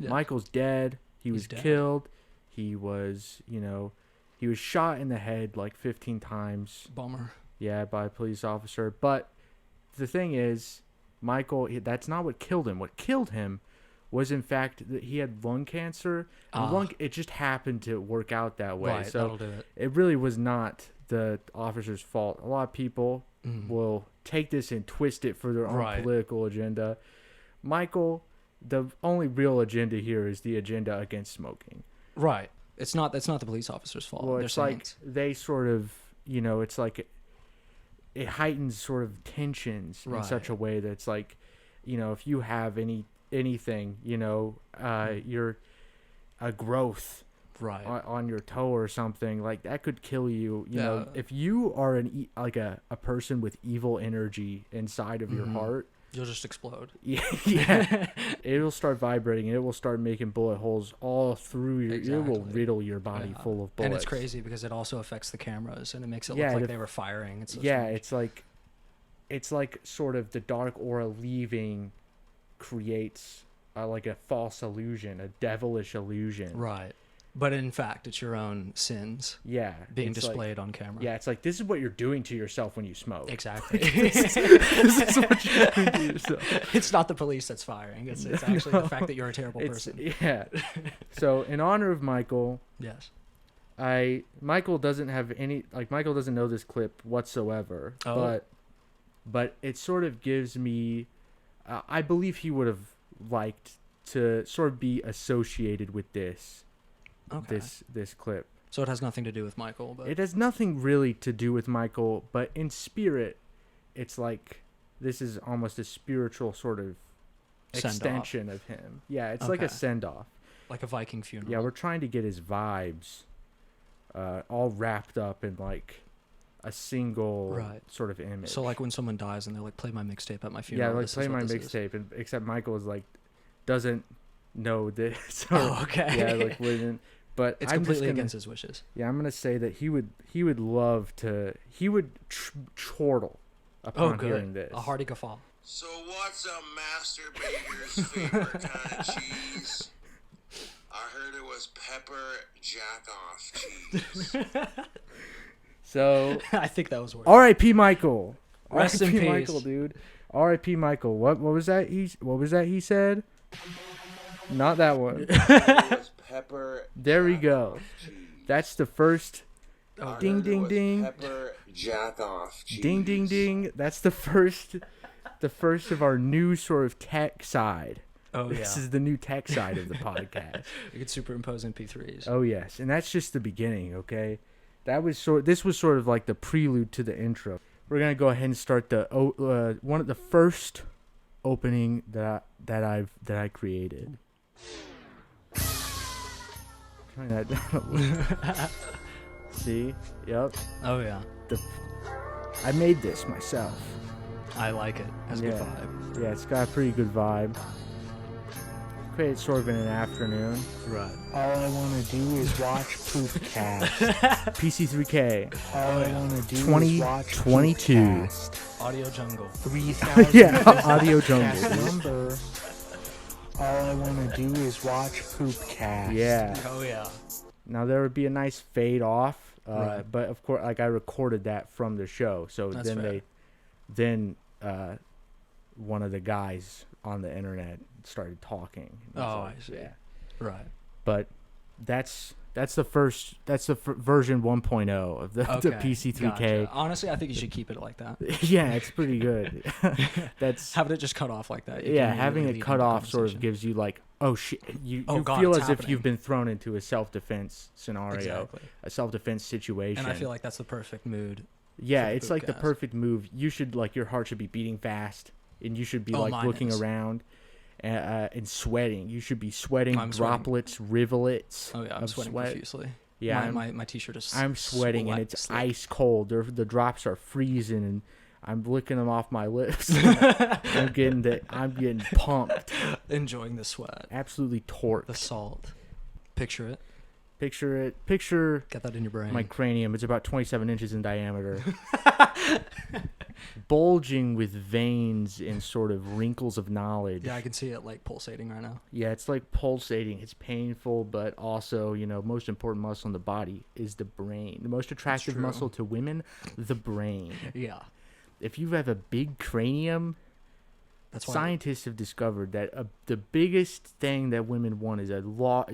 Yeah. Michael's dead. He was dead. killed. He was, he was shot in the head like 15 times. Bummer. Yeah, by a police officer. But the thing is, Michael, that's not what killed him. What killed him was, in fact, that he had lung cancer. And it just happened to work out that way. Right, so that'll do it. It really was not the officer's fault. A lot of people will take this and twist it for their own political agenda. Michael, the only real agenda here is the agenda against smoking. Right. That's not the police officer's fault. Well, it's like they sort of, it's like it heightens sort of tensions in such a way that it's like, if you have anything, you're a growth on your toe or something, like that could kill you. You know, if you are a person with evil energy inside of your heart, you'll just explode. Yeah. It'll start vibrating and it will start making bullet holes all through your. It will riddle your body full of bullets. And it's crazy because it also affects the cameras and it makes it look like they were firing. It's so strange. It's like sort of the dark aura leaving creates like a false illusion, a devilish illusion. Right. But in fact, it's your own sins. Yeah. Being displayed on camera. Yeah, it's like, this is what you're doing to yourself when you smoke. Exactly. This is what you're doing to yourself. It's not the police that's firing. It's actually the fact that you're a terrible person. Yeah. So in honor of Michael. Yes. Michael doesn't know this clip whatsoever. Oh. But it sort of gives me, I believe he would have liked to sort of be associated with this. Okay. This clip. So it has nothing to do with Michael, but it has nothing really to do with Michael, but in spirit, it's like this is almost a spiritual sort of extension of him. Yeah, it's like a send-off. Like a Viking funeral. Yeah, we're trying to get his vibes all wrapped up in like a single sort of image. So like when someone dies and they're like, play my mixtape at my funeral. Yeah, like play my mixtape, and except Michael is like, doesn't know this. Okay. Yeah, like wouldn't. But it's completely against his wishes. Yeah, I'm gonna say that he would love to. He would chortle upon hearing this. A hearty guffaw. So what's a masturbator's favorite kind of cheese? I heard it was pepper jack-off cheese. So I think that was worse. R.I.P. Michael. Rest in peace, Michael, dude. R.I.P. Michael. What was that? What was that he said? Not that one. Pepper. There we go. Cheese. That's the first. Ding ding ding. Pepper jack off cheese. Ding ding ding. That's the first. The first of our new sort of tech side. Oh yeah. This is the new tech side of the podcast. You could superimpose MP3s. Oh yes, and that's just the beginning. Okay, This was sort of like the prelude to the intro. We're gonna go ahead and start one of the first opening that I created. Turn that down a little. See? Yep. Oh yeah. I made this myself. I like it. Has a good vibe. Yeah, it's got a pretty good vibe. Created sort of in an afternoon. Right. All I want to do is watch Poopcast. PC3K. All I want to do 2022. is watch Audio Jungle. 3,000. Yeah, Audio Jungle. Number. All I want to do is watch Poopcast. Yeah. Oh yeah. Now there would be a nice fade off, Right. but of course, like I recorded that from the show, so That's fair. then one of the guys on the internet started talking. Oh, I see. Yeah. Right. But that's the version 1.0 of the PC3K. Gotcha. Honestly, I think you should keep it like that. Yeah, it's pretty good. That's having it just cut off like that. Having it cut off sort of gives you like, oh shit, you feel as if you've been thrown into a self-defense scenario, exactly. A self-defense situation. And I feel like that's the perfect mood. Yeah, it's like the perfect move. You should your heart should be beating fast, and you should be looking around. And sweating. You should be sweating droplets, rivulets. Oh yeah, I'm sweating profusely. Yeah, my t-shirt is. I'm sweating and it's ice cold. The drops are freezing, and I'm licking them off my lips. I'm getting pumped. Enjoying the sweat. Absolutely torqued. The salt. Picture it. Picture it. Picture Get that in your brain. my cranium. It's about 27 inches in diameter. Bulging with veins and sort of wrinkles of knowledge. Yeah, I can see it like pulsating right now. Yeah, it's like pulsating. It's painful, but also, most important muscle in the body is the brain. The most attractive muscle to women, the brain. Yeah. If you have a big cranium, that's why scientists have discovered that the biggest thing that women want is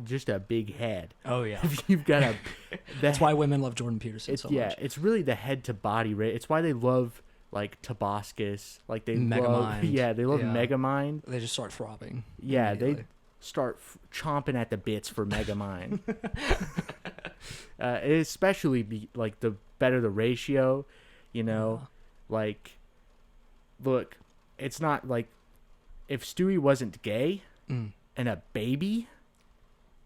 just a big head. Oh yeah. If you've got that's why women love Jordan Peterson so much. Yeah, it's really the head to body rate. It's why they love like Toboscus, like they love Megamind. They just start throbbing. Yeah, they start chomping at the bits for Megamind. Especially like the better the ratio, like look, it's not like if Stewie wasn't gay and a baby,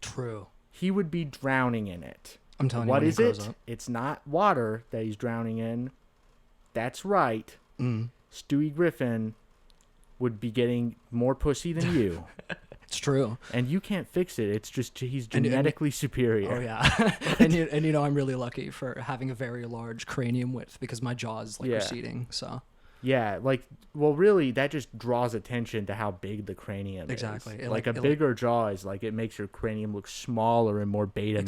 true, he would be drowning in it. I'm telling you, what is it? Up. It's not water that he's drowning in. That's right. Stewie Griffin would be getting more pussy than you. It's true. And you can't fix it. It's just he's genetically superior. Oh, yeah. and I'm really lucky for having a very large cranium width because my jaw is receding. So. Yeah, really, that just draws attention to how big the cranium is. Exactly. A bigger jaw is it makes your cranium look smaller and more beta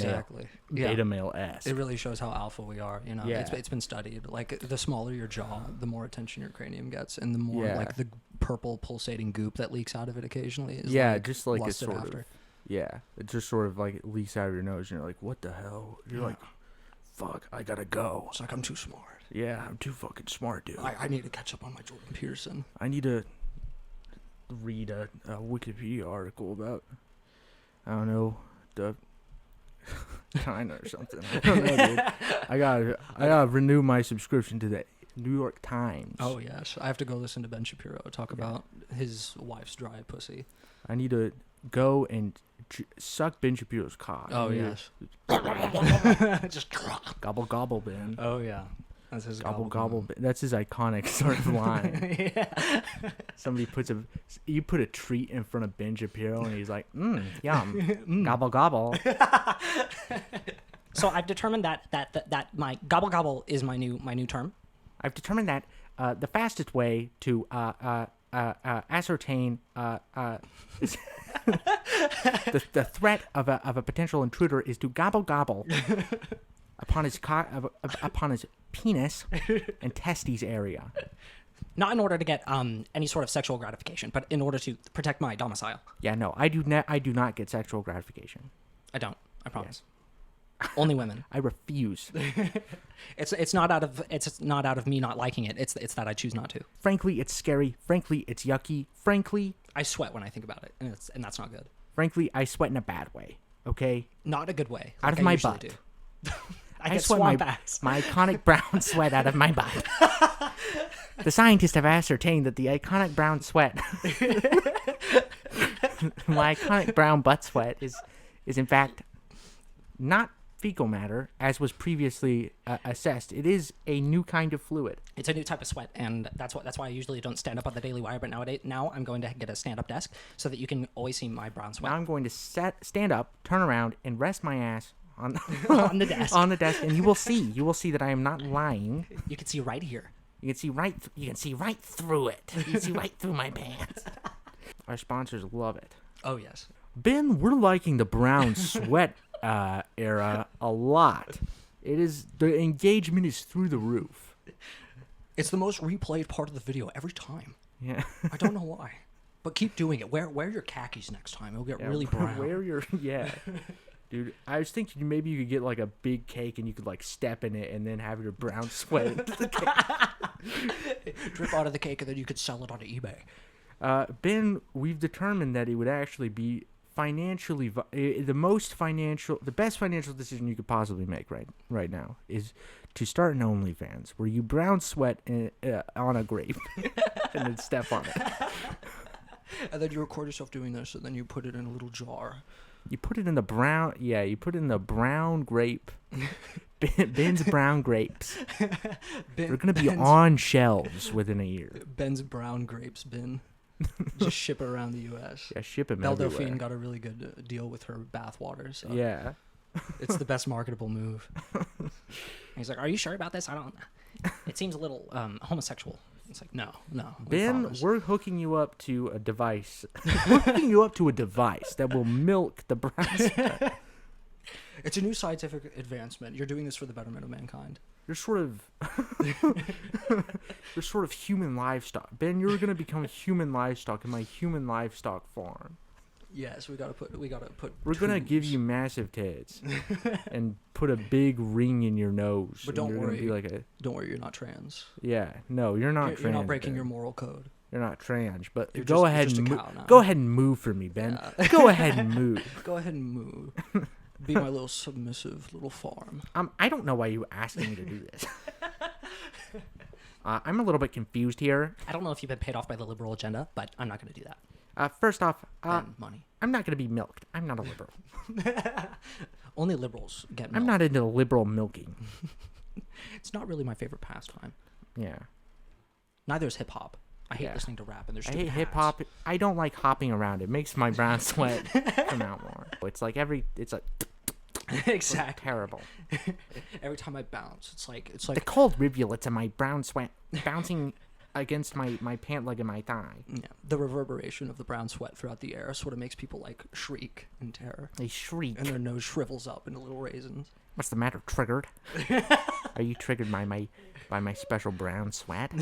male-esque. It really shows how alpha we are. Yeah. It's been studied. Like the smaller your jaw, the more attention your cranium gets, and the more the purple pulsating goop that leaks out of it occasionally is just like a sort after. of it just sort of it leaks out of your nose, and you're like, what the hell? You're like, fuck, I gotta go. It's like I'm too smart. Yeah, I'm too fucking smart, dude. I need to catch up on my Jordan Peterson. I need to read a Wikipedia article about, I don't know, the China or something. I don't know, dude. I gotta renew my subscription to the New York Times. Oh yes, I have to go listen to Ben Shapiro talk about his wife's dry pussy. I need to go and suck Ben Shapiro's cock. Oh yes. Just gobble gobble, Ben. Oh yeah. That's his gobble. That's his iconic sort of line. Yeah. Somebody you put a treat in front of Ben Shapiro and he's like, yum, gobble gobble. So I've determined that my gobble gobble is my new term. I've determined that the fastest way to ascertain the threat of a potential intruder is to gobble gobble upon his penis and testes area. Not in order to get any sort of sexual gratification, but in order to protect my domicile. Yeah, no, I do not get sexual gratification. I don't. I promise. Yes. Only women. I refuse. It's not out of me not liking it. It's that I choose not to. Frankly, it's scary. Frankly, it's yucky. Frankly, I sweat when I think about it, and that's not good. Frankly, I sweat in a bad way. Okay. Not a good way. Out of my butt. I get sweat swamp ass. My iconic brown sweat out of my butt. The scientists have ascertained that the iconic brown sweat, my iconic brown butt sweat, is in fact not fecal matter, as was previously assessed. It is a new kind of fluid. It's a new type of sweat, and that's why I usually don't stand up on the Daily Wire. But now I'm going to get a stand-up desk so that you can always see my brown sweat. Now I'm going to stand up, turn around, and rest my ass on on the desk. On the desk, and you will see that I am not lying. You can see right here. You can see right through it. You can see right through my pants. Our sponsors love it. Oh yes. Ben, we're liking the brown sweat era a lot. The engagement is through the roof. It's the most replayed part of the video every time. Yeah. I don't know why. But keep doing it. Wear your khakis next time. It'll get really brown. Dude, I was thinking maybe you could get like a big cake and you could like step in it and then have your brown sweat into the cake. Drip out of the cake and then you could sell it on eBay. Ben, we've determined that it would actually be financially the best financial decision you could possibly make right now is to start an OnlyFans where you brown sweat on a grape and then step on it. And then you record yourself doing this and then you put it in a little jar. You put it in the brown... Yeah, you put it in the brown grape. Ben's brown grapes. They're going to be on shelves within a year. Ben's brown grapes bin. Just ship it around the U.S. Yeah, ship it Belle everywhere. Delphine got a really good deal with her bath water. So. Yeah. It's the best marketable move. And he's like, "Are you sure about this? I don't. It seems a little homosexual." It's like, no. Ben, we're hooking you up to a device. We're hooking you up to a device that will milk the brown sweat. It's a new scientific advancement. You're doing this for the betterment of mankind. You're sort of human livestock. Ben, you're gonna become human livestock in my human livestock farm. Yes, we gotta put. We're gonna give you massive tits and put a big ring in your nose. But don't worry. Be like don't worry, you're not trans. Yeah, no, you're not trans. You're not breaking Ben. your moral code. You're not trans, but You're go just- ahead you're and just a cow now. go ahead and move for me, Ben. Yeah. Go ahead and move. Go ahead and move. Be my little submissive little farm. I don't know why you asking me to do this. I'm a little bit confused here. I don't know if you've been paid off by the liberal agenda, but I'm not going to do that. First off, And money. I'm not going to be milked. I'm not a liberal. Only liberals get milk. I'm not into liberal milking. It's not really my favorite pastime. Yeah. Neither is hip hop. I hate Yeah. listening to rap and there's I hate hip hop. I don't like hopping around. It makes my brown sweat come out more. It's like Exactly. terrible. Every time I bounce, it's like The cold rivulets of my brown sweat bouncing against my pant leg and my thigh. yeah, the reverberation of the brown sweat throughout the air sort of makes people like shriek in terror, They shriek. and their nose shrivels up into little raisins. What's the matter? Triggered? Are you triggered by my special brown sweat?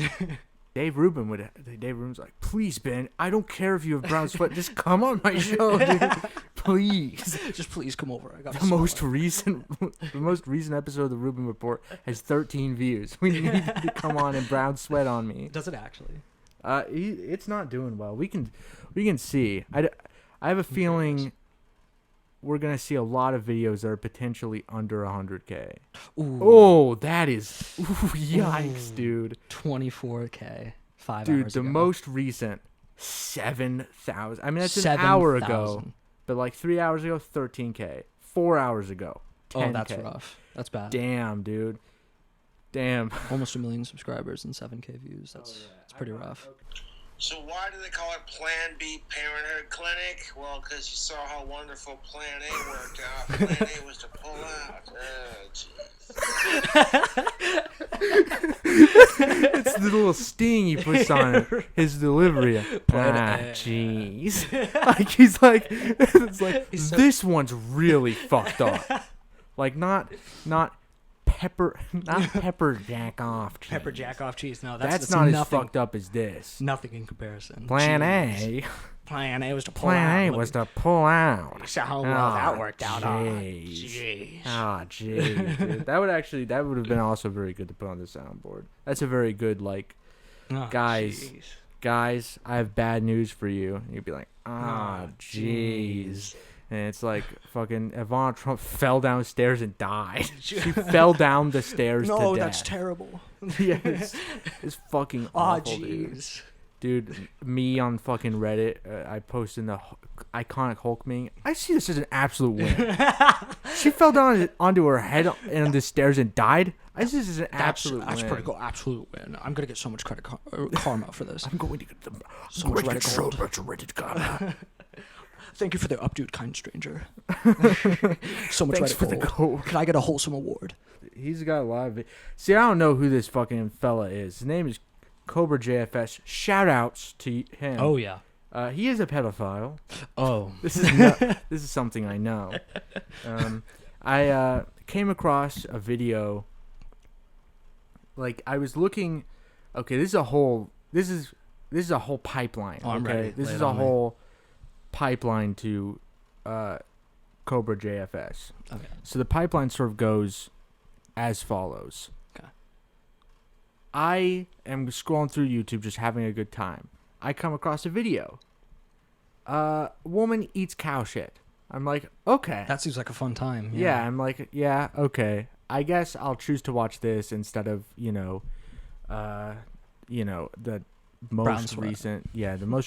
Dave Rubin's like, please, Ben, I don't care if you have brown sweat, just come on my show, dude. Please. Just please come over. I got The most recent episode of the Rubin Report has 13 views. We need you to come on and brown sweat on me. Does it actually? It's not doing well. We can see. I have a feeling we're gonna see a lot of videos that are potentially under 100K. Ooh. Oh, that is yikes, dude. 24K. 5 Dude, hours the ago. most recent 7,000. I mean, that's an hour ago. 7,000. But like 3 hours ago, 13K. 4 hours ago, 10K. Oh, that's rough. That's bad. Damn, dude. Damn. Almost 1 million subscribers and 7K views. That's pretty rough. So why do they call it Plan B Parenthood Clinic? Well, because you saw how wonderful Plan A worked out. Plan A was to pull out. Oh, jeez. It's the little sting he puts on his delivery. Jeez. Like he's like, it's like this one's really fucked up. Like not pepper jack off cheese. Pepper jack off cheese. No, That's not nothing, as fucked up as this. Nothing in comparison. Plan Jeez. A. Plan A was to pull Plan out. A was to pull out. So how well that Ah, worked out. jeez. Ah, jeez, dude. That would have been also very good to put on the soundboard. That's a very good, like, Oh, guys, jeez. I have bad news for you. And you'd be like, jeez. And it's like fucking Ivana Trump fell downstairs and died. She fell down the stairs to No, death. that's terrible. Yeah, it's fucking Oh, awful, dude. jeez. Dude, me on fucking Reddit, I posted the iconic Hulk meme. I see this as an absolute win. She fell down onto her head on the stairs and died. I see this as an absolute That's win. pretty cool. Absolute win. I'm gonna get so much credit karma for this. I'm going to get them. So much Reddit gold. Reddit karma. Thank you for the updo, kind stranger. So much Thanks Reddit for the gold. gold. Can I get a wholesome award? He's got a lot of it. See, I don't know who this fucking fella is. His name is Cobra JFS. Shout outs to him. Oh yeah. He is a pedophile. Oh. This is something I know. I came across a video. Like I was looking. Okay, this is a whole pipeline. Oh, I'm okay, ready. this Lay is it a on me. whole pipeline to Cobra JFS. Okay. So the pipeline sort of goes as follows. Okay. I am scrolling through YouTube just having a good time. I come across a video. Woman eats cow shit. I'm like, okay. That seems like a fun time. Yeah, I'm like, yeah, okay. I guess I'll choose to watch this instead of, the most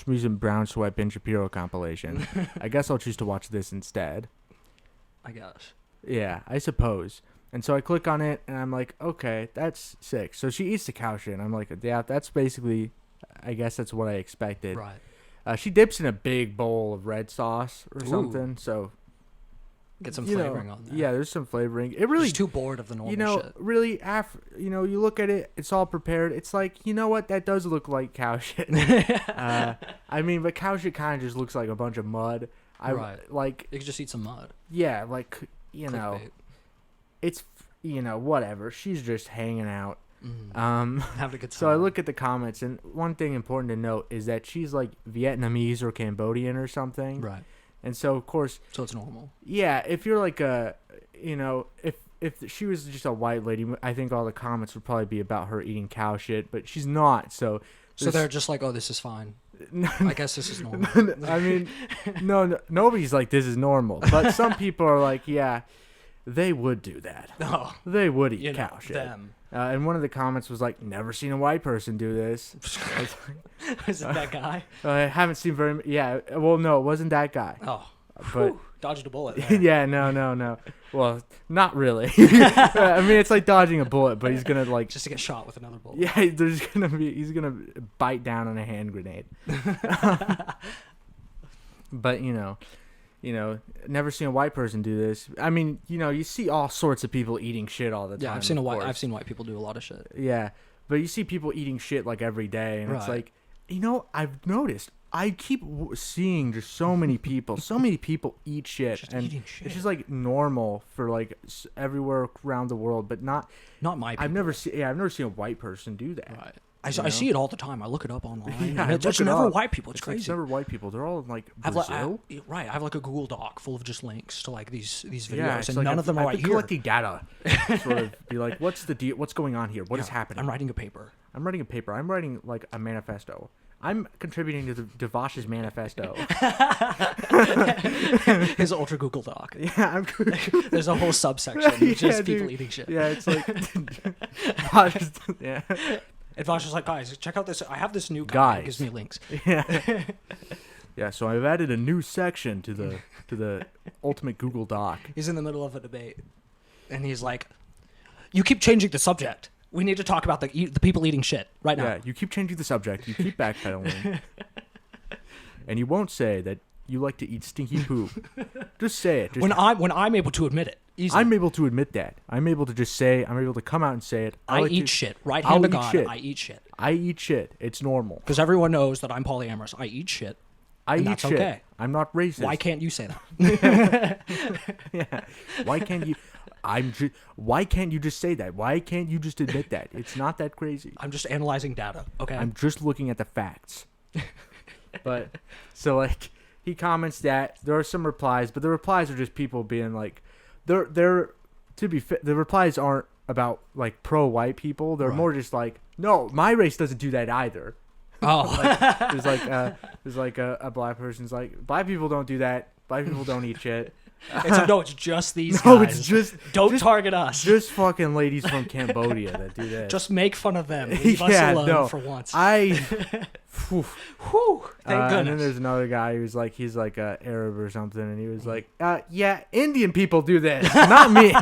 recent Brown Sweat Ben Shapiro compilation. I guess I'll choose to watch this instead. I guess. Yeah, I suppose. And so I click on it, and I'm like, okay, that's sick. So she eats the cow shit, and I'm like, yeah, that's basically, I guess that's what I expected. Right. She dips in a big bowl of red sauce or something. So Get some flavoring on there. Yeah, there's some flavoring. It really just too bored of the normal you know, shit. really, you look at it, it's all prepared. It's like, you know what? That does look like cow shit. I mean, but cow shit kind of just looks like a bunch of mud. Right. Like, you could just eat some mud. yeah, like, Clickbait. it's, whatever. She's just hanging out. Having a good time. So I look at the comments, and one thing important to note is that she's like Vietnamese or Cambodian or something. Right. And so, of course, So it's normal. yeah, if you're like if she was just a white lady, I think all the comments would probably be about her eating cow shit, but she's not. So they're just like, oh, this is fine. I guess this is normal. I mean, no, nobody's like, this is normal. But some people are like, yeah, they would do that. Oh, They would eat cow shit. them. And one of the comments was like, never seen a white person do this. Is it that guy? I haven't seen very. Yeah, well, no, it wasn't that guy. Oh, But dodged a bullet there. yeah, no. Well, not really. I mean, it's like dodging a bullet, but he's gonna like. Just to get shot with another bullet. Yeah, he's gonna bite down on a hand grenade. But never seen a white person do this. I mean, you see all sorts of people eating shit all the time. Yeah, I've seen white people do a lot of shit. Yeah, but you see people eating shit like every day, and it's like, I've noticed. I keep seeing just so many people eat shit, Just and eating shit. it's just like normal for like everywhere around the world, but not my people. I've never seen a white person do that. Right. I see it all the time. I look it up online. Yeah, and it's look just it never up. white people. It's It's like crazy. never white people. They're all in like I Brazil. I have like a Google Doc full of just links to like these videos, Yeah, it's and like none of them are I've right been here. collecting data. Sort of be like, what's the deal? What's going on here? What is happening? I'm writing a paper. I'm writing a paper. I'm writing like a manifesto. I'm contributing to the Devash's manifesto. His ultra Google Doc. Yeah, There's a whole subsection of just people dude. eating shit. Yeah, it's like Devash's, yeah. And Vosh was like, guys, check out this. I have this new guy. He Guys. gives me links. Yeah. Yeah, so I've added a new section to the ultimate Google Doc. He's in the middle of a debate, and he's like, "You keep changing the subject. We need to talk about the people eating shit right now." Yeah, you keep changing the subject. You keep backpedaling. And you won't say that you like to eat stinky poop. Just say it. Just When I'm able to admit it, easily. I'm able to admit that. I'm able to come out and say it. I like eat to- shit. Right I'll hand to eat God, shit. I eat shit. I eat shit. It's normal. Because everyone knows that I'm polyamorous. I eat shit. I And eat that's shit. okay. I'm not racist. Why can't you say that? Yeah. Why can't you? Why can't you just say that? Why can't you just admit that? It's not that crazy. I'm just analyzing data. Okay. I'm just looking at the facts. But so like he comments that there are some replies, but the replies are just people being like, they're to be the replies aren't about like pro white people. They're Right. more just like, no, my race doesn't do that either. Oh. There's like a black person's like, black people don't do that. Black people don't eat shit. It's just these No, guys. it's just Don't target us. just fucking ladies from Cambodia that do that. Just make fun of them. Leave us Yeah, alone no. for once. Whew. Whew, thank And then goodness. there's another guy who's like, he's like a Arab or something, and he was like, yeah, Indian people do this, not me.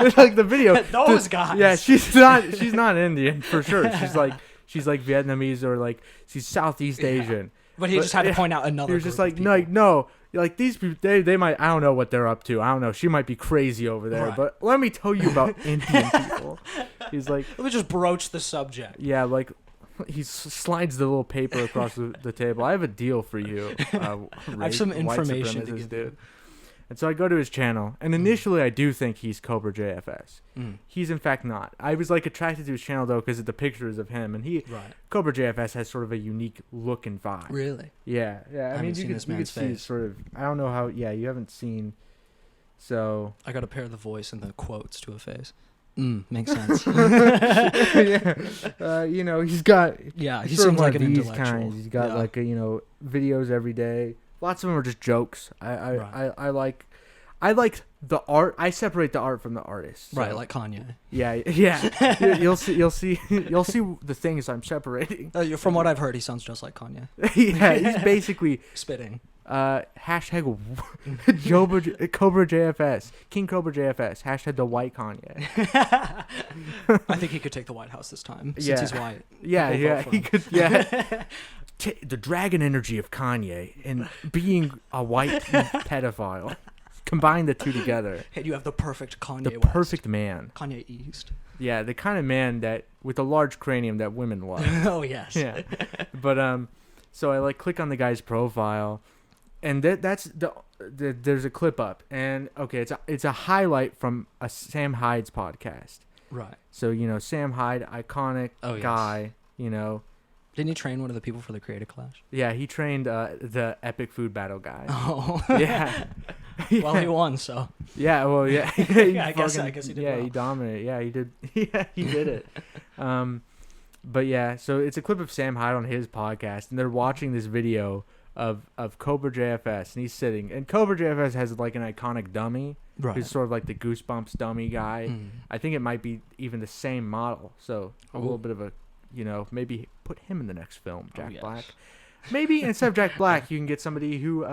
It's like the video. Those guys. Yeah, she's not Indian for sure. She's like Vietnamese or like she's Southeast Asian. But he just had to point out another. He was just group of like, people. no, like these people, they might, I don't know what they're up to. I don't know. She might be crazy over there, Right. but let me tell you about Indian people. He's like, Let me just broach the subject. yeah, like he slides the little paper across the table. I have a deal for you. I have some white information to supremacist give dude. you. And so I go to his channel, and initially I do think he's Cobra JFS. Mm. He's in fact not. I was like attracted to his channel though because of the pictures of him, and Right. Cobra JFS has sort of a unique look and vibe. Really? Yeah. I haven't mean, seen you this could man's see face. sort of. I don't know how. Yeah, you haven't seen. So I got to pair the voice and the quotes to a face. Makes sense. yeah, he's got. Yeah, he sort of seems one like of an these intellectual. kinds. He's got Yeah. like videos every day. Lots of them are just jokes. Right. I like the art. I separate the art from the artist. Right, so- like Kanye. Yeah. You'll see the things I'm separating. From what I've heard, he sounds just like Kanye. Yeah, he's basically Spitting. hashtag Cobra JFS, King Cobra JFS, hashtag the white Kanye. I think he could take the White House this time, since Yeah. he's white. Yeah, People vote yeah, for he him. could. Yeah, the dragon energy of Kanye and being a white pedophile Combine the two together. And you have the perfect Kanye The West. perfect man. Kanye East. Yeah, the kind of man that with a large cranium that women love. Oh yes. Yeah. But so I like click on the guy's profile, and that's there's a clip up, and okay, it's a highlight from a Sam Hyde's podcast. Right. So Sam Hyde, iconic guy. Didn't he train one of the people for the Creative Clash? Yeah, he trained the Epic Food Battle guy. Oh. Yeah. Well, he won, so. Yeah, well, yeah. Yeah, I guess he did Yeah, well. he dominated. Yeah, he did. Yeah, he did it. But yeah, so it's a clip of Sam Hyde on his podcast, and they're watching this video of Cobra JFS, and he's sitting. And Cobra JFS has like an iconic dummy. Right. Who's sort of like the Goosebumps dummy guy. Mm. I think it might be even the same model. So a little bit of a, maybe put him in the next film, Jack Black. Maybe instead of Jack Black, you can get somebody who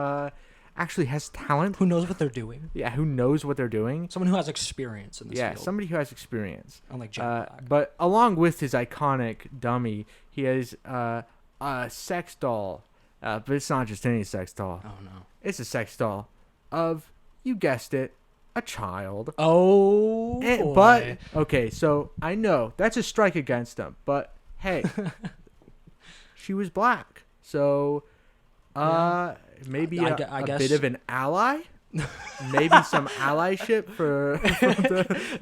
actually has talent. Who knows what they're doing? Yeah, who knows what they're doing. Someone who has experience in this field. Yeah, somebody who has experience. Unlike Jack Black. But along with his iconic dummy, he has a sex doll. But it's not just any sex doll. Oh, no. It's a sex doll of, you guessed it, a child. Oh, boy. But, okay, so I know that's a strike against him. But, hey, she was black. So, maybe I a guess bit of an ally? Maybe some allyship for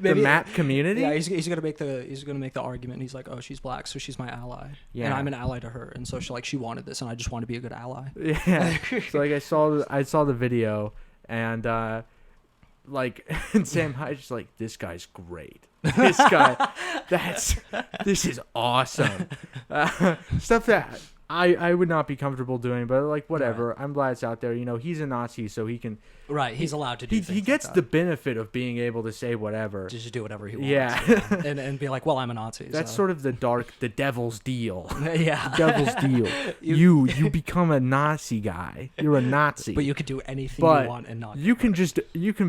the map community. Yeah, he's gonna make the argument. He's like, oh, she's black, so she's my ally, and I'm an ally to her, and so she wanted this, and I just want to be a good ally. Yeah. So like I saw the video, and and Sam Hyde's just like, this guy's great. This guy, this is awesome. Stuff that I would not be comfortable doing, but like whatever. Right. I'm glad it's out there. He's a Nazi, so he can. Right, he's allowed to do. He gets the benefit of being able to say whatever. Just do whatever he wants. Yeah, and be like, well, I'm a Nazi. That's so. sort of the devil's deal. Yeah, the devil's deal. You become a Nazi guy. You're a Nazi. But you could do anything you want and not. You can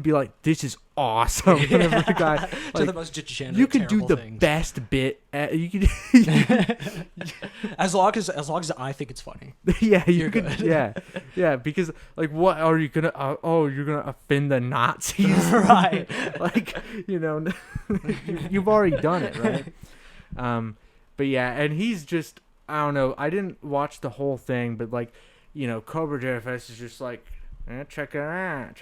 be like, this is awesome. Whenever the guy, like, the most degenerate, you can do the things. best bit. You can. as long as I think it's funny. Yeah, you're good. Yeah. Because like, what are you gonna? You're gonna offend the Nazis, right? Like, you've already done it, right? But yeah, and he's just, I don't know. I didn't watch the whole thing, but like, Cobra JFS is just like, check it out,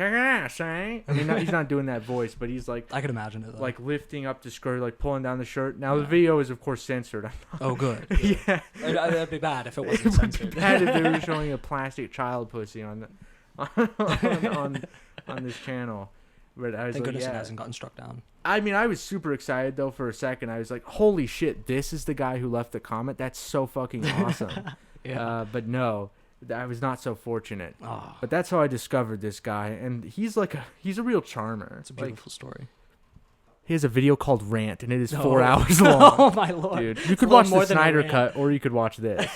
say. I mean, he's not doing that voice, but he's like, I can imagine it though. Like lifting up the skirt, like pulling down the shirt. Now the video is of course censored. Oh, good. Yeah, that'd be bad if it wasn't censored. It would be bad if they were showing a plastic child pussy on this channel. But I was Thank like, goodness it hasn't gotten struck down. I mean, I was super excited though for a second. I was like, holy shit, this is the guy who left the comment. That's so fucking awesome. Yeah. But no. I was not so fortunate. Oh. But that's how I discovered this guy, and he's a real charmer. It's a beautiful story. He has a video called Rant, and it is 4 hours long. Oh my lord, dude! You could watch the Snyder cut, or you could watch this.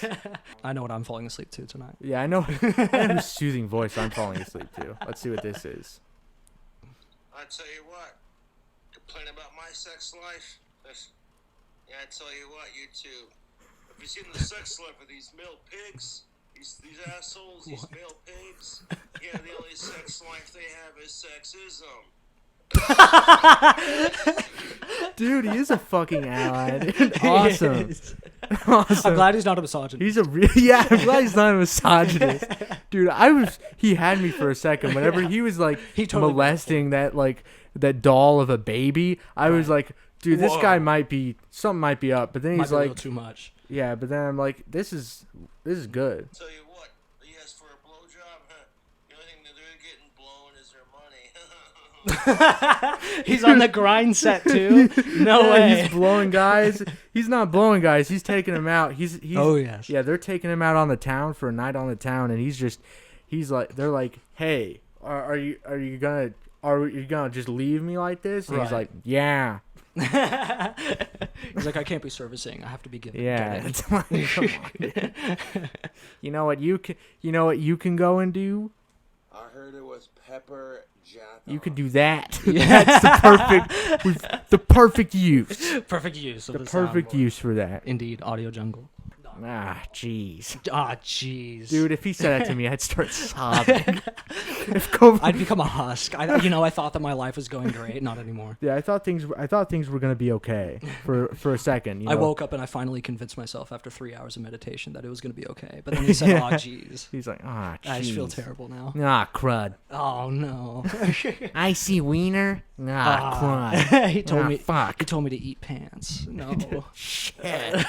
I know what I'm falling asleep to tonight. Yeah, I know. I have a soothing voice I'm falling asleep to. Let's see what this is. I tell you what, complain about my sex life. Yeah, I tell you what, you two. Have you seen the sex life of these male pigs? These assholes, these male pigs. Yeah, the only sex life they have is sexism. Dude, he is a fucking ally. Dude, awesome. Awesome. I'm glad he's not a misogynist. He's I'm glad he's not a misogynist. Dude, he had me for a second. Whenever he was like totally molesting that doll of a baby, I was like, dude, this guy something might be up. But then he's like, too much. Yeah, but then I'm like, this is good. Tell you what, he asked for a blowjob. The only thing that they're getting blown is their money. He's on the grind set too. No way. He's blowing guys. He's not blowing guys. He's taking them out. He's. Oh yes. Yeah, they're taking him out on the town for a night on the town, and he's like, they're like, hey, are you gonna just leave me like this? And he's like, yeah. He's like, I can't be servicing. I have to be giving. Yeah. It's like, come on. You know what you can go and do? I heard it was pepper jack. You could do that. Yeah. That's the perfect use. Perfect use. Of the perfect use for that. Indeed, Audio Jungle. No, Ah, jeez. Ah, jeez. Dude, if he said that to me, I'd start sobbing. If Kobe... I'd become a husk. I thought that my life was going great. Not anymore. Yeah, I thought things were gonna be okay for a second. You know? I woke up and I finally convinced myself after 3 hours of meditation that it was going to be okay. But then he said, "Oh, jeez." He's like, "Ah, jeez. I just feel terrible now. Ah, crud. Oh no. I see wiener. Ah, crud. He told me. Fuck. He told me to eat pants. No. Shit.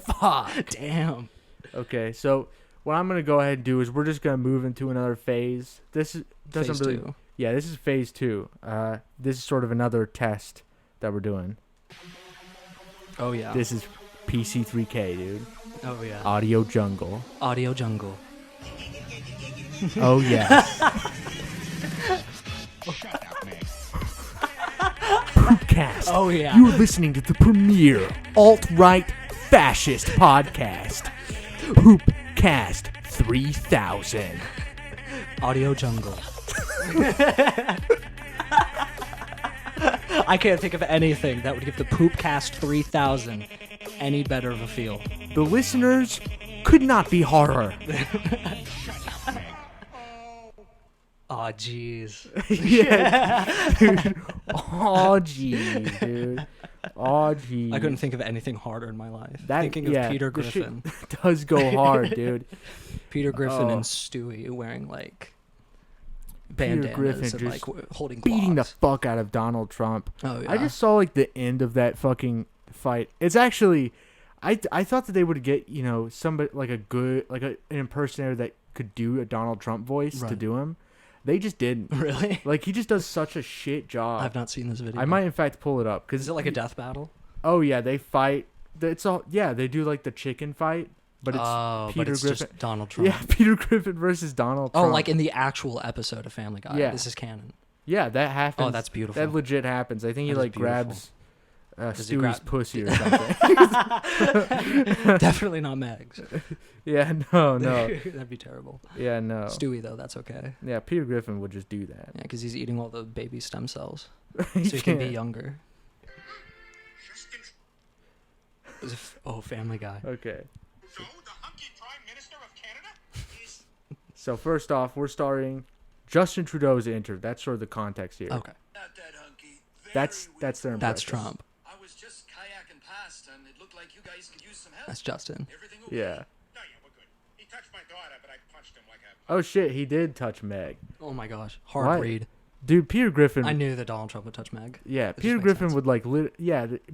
Fuck. Damn. Okay, so what I'm gonna go ahead and do is we're just gonna move into another phase. This doesn't Phase really. 2. Yeah, this is phase 2. This is sort of another test that we're doing. Oh yeah. This is PC3K, dude. Oh yeah. Audio Jungle. Audio jungle. Oh yeah. Poopcast. Oh yeah. You're listening to the premier alt-right fascist podcast, Poopcast 3000. Audio jungle. I can't think of anything that would give the Poopcast 3000 any better of a feel. The listeners could not be harder. Aw, jeez. Yeah, dude. Oh, geez, dude. Oh, geez. I couldn't think of anything harder in my life. That, Thinking of Peter the shit Griffin. does go hard, dude. Peter Griffin Oh. and Stewie wearing, like, Peter bandanas Griffin and, just like, holding Beating the clocks. fuck out of Donald Trump. Oh, yeah. I just saw like the end of that fucking fight. It's actually, I thought that they would get, you know, somebody like a good, like an impersonator that could do a Donald Trump voice to Right. do him. They just didn't. Really? Like he just does such a shit job. I've not seen this video. I might in fact pull it up because Is it like a death battle? Oh yeah, they fight. It's all yeah. They do like the chicken fight, but it's Peter Griffin. Just Donald Trump. Yeah, Peter Griffin versus Donald Trump. Oh, like in the actual episode of Family Guy. Yeah. This is canon. Yeah, that happens. Oh, that's beautiful. That legit happens. I think he That is like grabs Does he Stewie's grab- pussy or something. Definitely not Meg's. Yeah, no. That'd be terrible. Yeah, no. Stewie, though, that's okay. Yeah, Peter Griffin would just do that. Yeah, because he's eating all the baby stem cells. He So he can be can't. younger. Family Guy. Okay. So, the hunky Prime Minister of Canada is... So first off, we're starting Justin Trudeau's intro. That's sort of the context here. Okay. Not that hunky. That's their That's impression. Trump. I was just kayaking past, and it looked like you guys could use some help. That's Justin. Everything okay? Yeah. No, yeah, we're good. He touched my daughter, but I punched him like a... Oh shit, he did touch Meg. Oh my gosh. Hard What? read. Dude, Peter Griffin. I knew that Donald Trump would touch Meg. Yeah, It just Peter makes Griffin sense. would like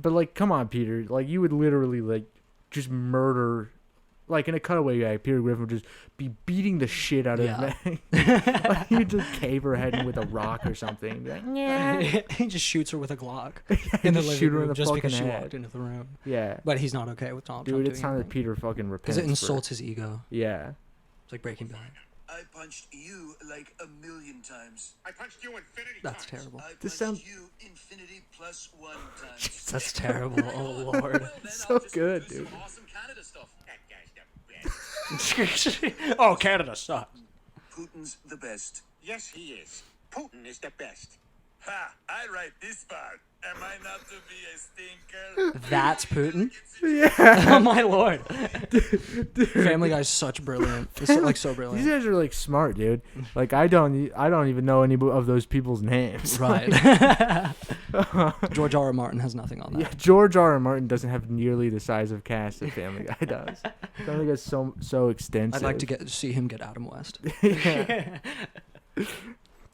but like come on, Peter. Like you would literally like just murder like in a cutaway guy, Peter Griffin would just be beating the shit out of Yeah. Meg. Like, he'd just cave her head in with a rock or something. Be like, yeah. He just shoots her with a Glock in the just living shoot her in room the just because fucking she head. walked into the room. Yeah. But he's not okay with Donald Trump Dude, it's doing time that anything. Peter fucking repents. Because it for- insults his ego. Yeah. It's like Breaking Bad. I punched you like 1,000,000 times. I punched you infinity That's times. terrible. I punched This sounds- you infinity plus 1 times. That's terrible. Oh, Lord. Well, then So I'll just good, do some dude. awesome Canada stuff. That guy's the best. Oh, Canada sucks. Putin's the best. Yes, he is. Putin is the best. Ha! I write this part. Am I not to be a stinker? That's Putin? Yeah. Oh, my Lord. Family Guy's such brilliant. It's like so These brilliant. guys are like smart, dude. Like I don't even know any of those people's names. Right. George R. R. Martin has nothing on that. Yeah, George R. R. Martin doesn't have nearly the size of cast that Family Guy does. Family Guy's so extensive. I'd like to see him get Adam West. Yeah.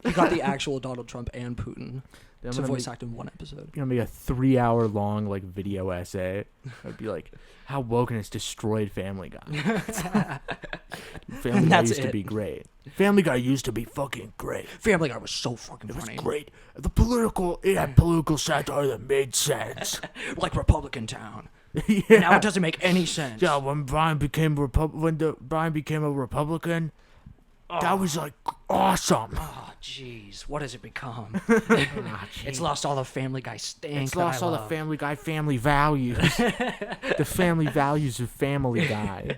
He got the actual Donald Trump and Putin I'm to gonna voice make, act in one episode. gonna make a 3-hour long like video essay. I'd be like, how wokeness destroyed Family Guy. Family Guy That's used to it. be great. Family Guy used to be fucking great. Family Guy was so fucking It was funny. great. It had political satire that made sense. Like Republican Town. Yeah. Now it doesn't make any sense. Yeah, when Brian became a Republican, that was like awesome. Oh, jeez. What has it become? Ah, It's gee. lost all the Family Guy stink. It's that lost I all the love. Family Guy family values. The family values of Family Guy.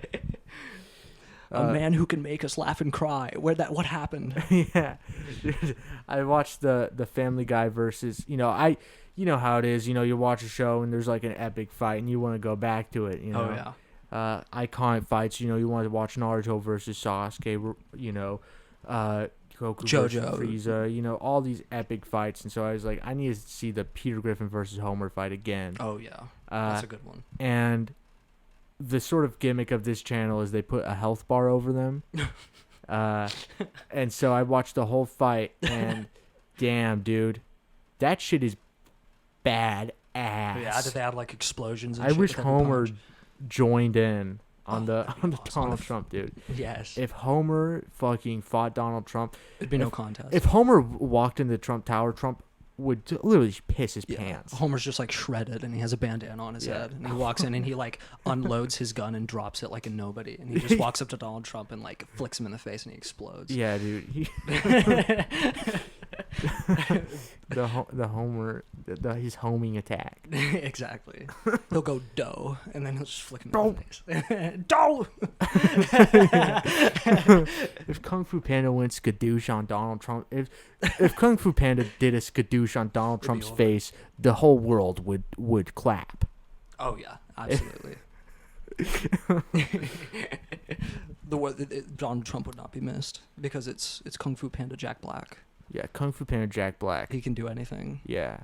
A man who can make us laugh and cry. What happened? Yeah, I watched the Family Guy versus you know how it is. You know, you watch a show and there's like an epic fight and you want to go back to it. You know? Oh yeah. iconic fights. You wanted to watch Naruto versus Sasuke. Goku versus JoJo. Frieza. All these epic fights. And so I was like, I need to see the Peter Griffin versus Homer fight again. Oh yeah, that's a good one. And the sort of gimmick of this channel is they put a health bar over them. And so I watched the whole fight, and damn, dude, that shit is bad ass. Yeah, did they have like explosions? And I shit wish with every Homer punch? joined in on the that'd be awesome. Donald Trump, dude. Yes, If Homer fucking fought Donald Trump, it'd be no contest. if Homer walked into the Trump Tower, Trump would literally piss his pants. Homer's just like shredded, and he has a bandana on his head, and he walks in and he like unloads his gun and drops it like a nobody, and he just walks up to Donald Trump and like flicks him in the face, and he explodes. Yeah, dude. The Homer, his homing attack. Exactly. He'll go dough, and then he'll just flick him in the face. Dough. If Kung Fu Panda went skadoosh on Donald Trump, if Kung Fu Panda did a skadoosh on Donald Trump's over. face, the whole world would clap. Oh yeah, absolutely. Donald Trump would not be missed because it's Kung Fu Panda Jack Black. Yeah, Kung Fu Panda Jack Black. He can do anything. Yeah,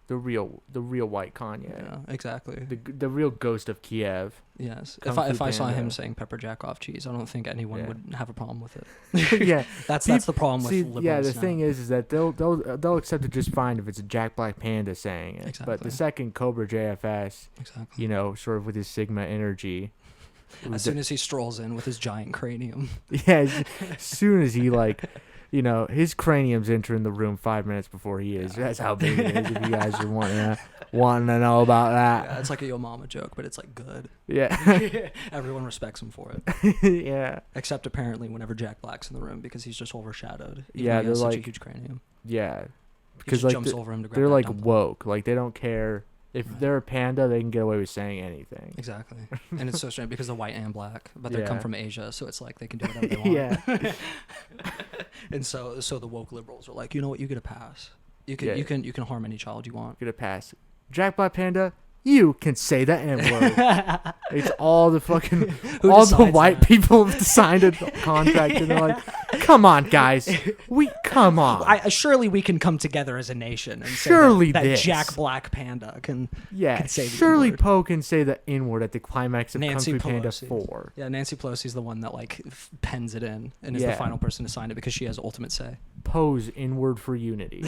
the real white Kanye. Yeah, exactly. The real ghost of Kiev. Yes. Kung If Fu I saw him Panda. saying pepper jack off cheese, I don't think anyone Yeah. would have a problem with it. Yeah, That's the problem with liberals. yeah, the now. thing is that they'll accept it just fine if it's a Jack Black Panda saying it. But Exactly. the second Cobra JFS, Exactly. sort of with his Sigma energy. As soon as he strolls in with his giant cranium. Yeah, as soon as he his cranium's entering the room 5 minutes before he is. That's how big it is. If you guys are wanting to know about Yeah, that. it's like a Yo Mama joke, but it's like good. Yeah, Everyone respects him for it. yeah, Except apparently whenever Jack Black's in the room because he's just overshadowed. Even Yeah, though he has they're such a like- huge cranium. yeah. He Because just jumps over him to grab they're that like dump. woke. Like they don't care if Right. they're a panda. They can get away with saying anything. Exactly. And it's so strange because they're white and black, but they come Yeah. from Asia, so it's like they can do whatever they want. Yeah, And so the woke liberals are like, you know what, you get a pass. You can Yeah. you can harm any child you want. get a pass. Jack Black Panda, you can say the N word. It's all the fucking Who all the decides white that? people have signed a contract, and they're like, "Come on, guys, come on." Surely we can come together as a nation and Surely say that this. Jack Black Panda can Yeah, can say the surely N-word. Poe can say the N word at the climax of Nancy Kung Fu Panda Pelosi. 4. Yeah, Nancy Pelosi's the one that like pens it in and is the Yeah. final person to sign it because she has ultimate say. Poe's N word for unity.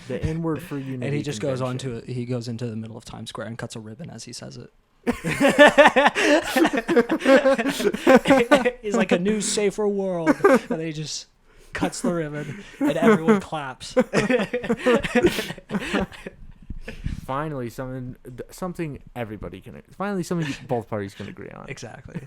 The N word for unity. And he just goes on convention. to he goes into the middle of Times Square and cuts a ribbon as he says it. He's like a new safer world, and then he just cuts the ribbon and everyone claps. Finally, something everybody can. Finally, something both parties can agree on. Exactly.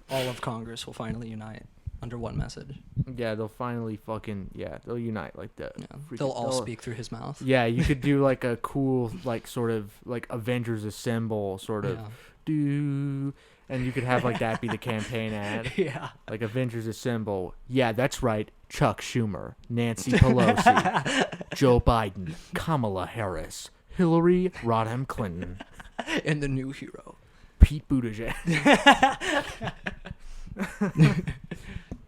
All of Congress will finally unite under one message. Yeah, they'll finally they'll unite like that. Yeah. They'll all speak through his mouth. Yeah, you could do like a cool, like sort of like Avengers Assemble sort of Yeah. do, and you could have like that be the campaign ad, Yeah. like Avengers Assemble. Yeah, that's right. Chuck Schumer, Nancy Pelosi, Joe Biden, Kamala Harris, Hillary Rodham Clinton, And the new hero. Pete Buttigieg.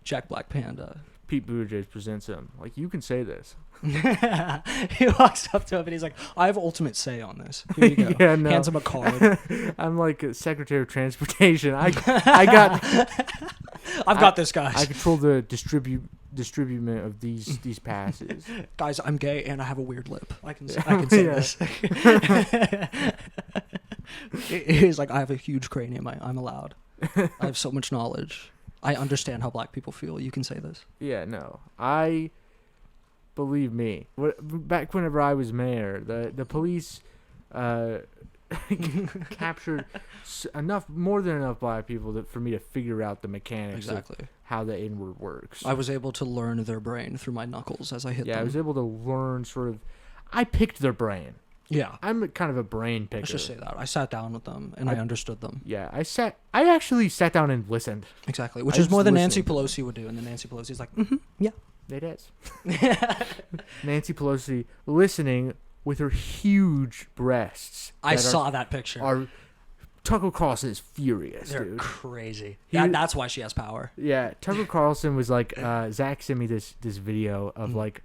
Jack Black Panda. Pete Buttigieg presents him. Like, you can say this. He walks up to him and he's like, I have ultimate say on this. Here you go. Yeah, no. Hands him a card. I'm like a Secretary of Transportation. I got I've got this, guys. I control the distribution of these passes. Guys, I'm gay and I have a weird lip. I can say Yeah. this. He's like, I have a huge cranium. I'm allowed. I have so much knowledge. I understand how black people feel. You can say this. Yeah, no. Believe me. Back whenever I was mayor, the police captured more than enough black people for me to figure out the mechanics of Exactly. how the N-word works. I was able to learn their brain through my knuckles as I hit them. I was able to learn I picked their brain. Yeah. I'm kind of a brain picker. Let's just say that. I sat down with them and I understood them. Yeah, I actually sat down and listened. Exactly. Which I is more was than Nancy listening. Pelosi would do. And then Nancy Pelosi's like, yeah. It is. Nancy Pelosi listening with her huge breasts. I that saw that picture. Are Tucker Carlson is furious, They're dude. crazy. He- That's why she has power. Yeah, Tucker Carlson was like, Zach sent me this video of like,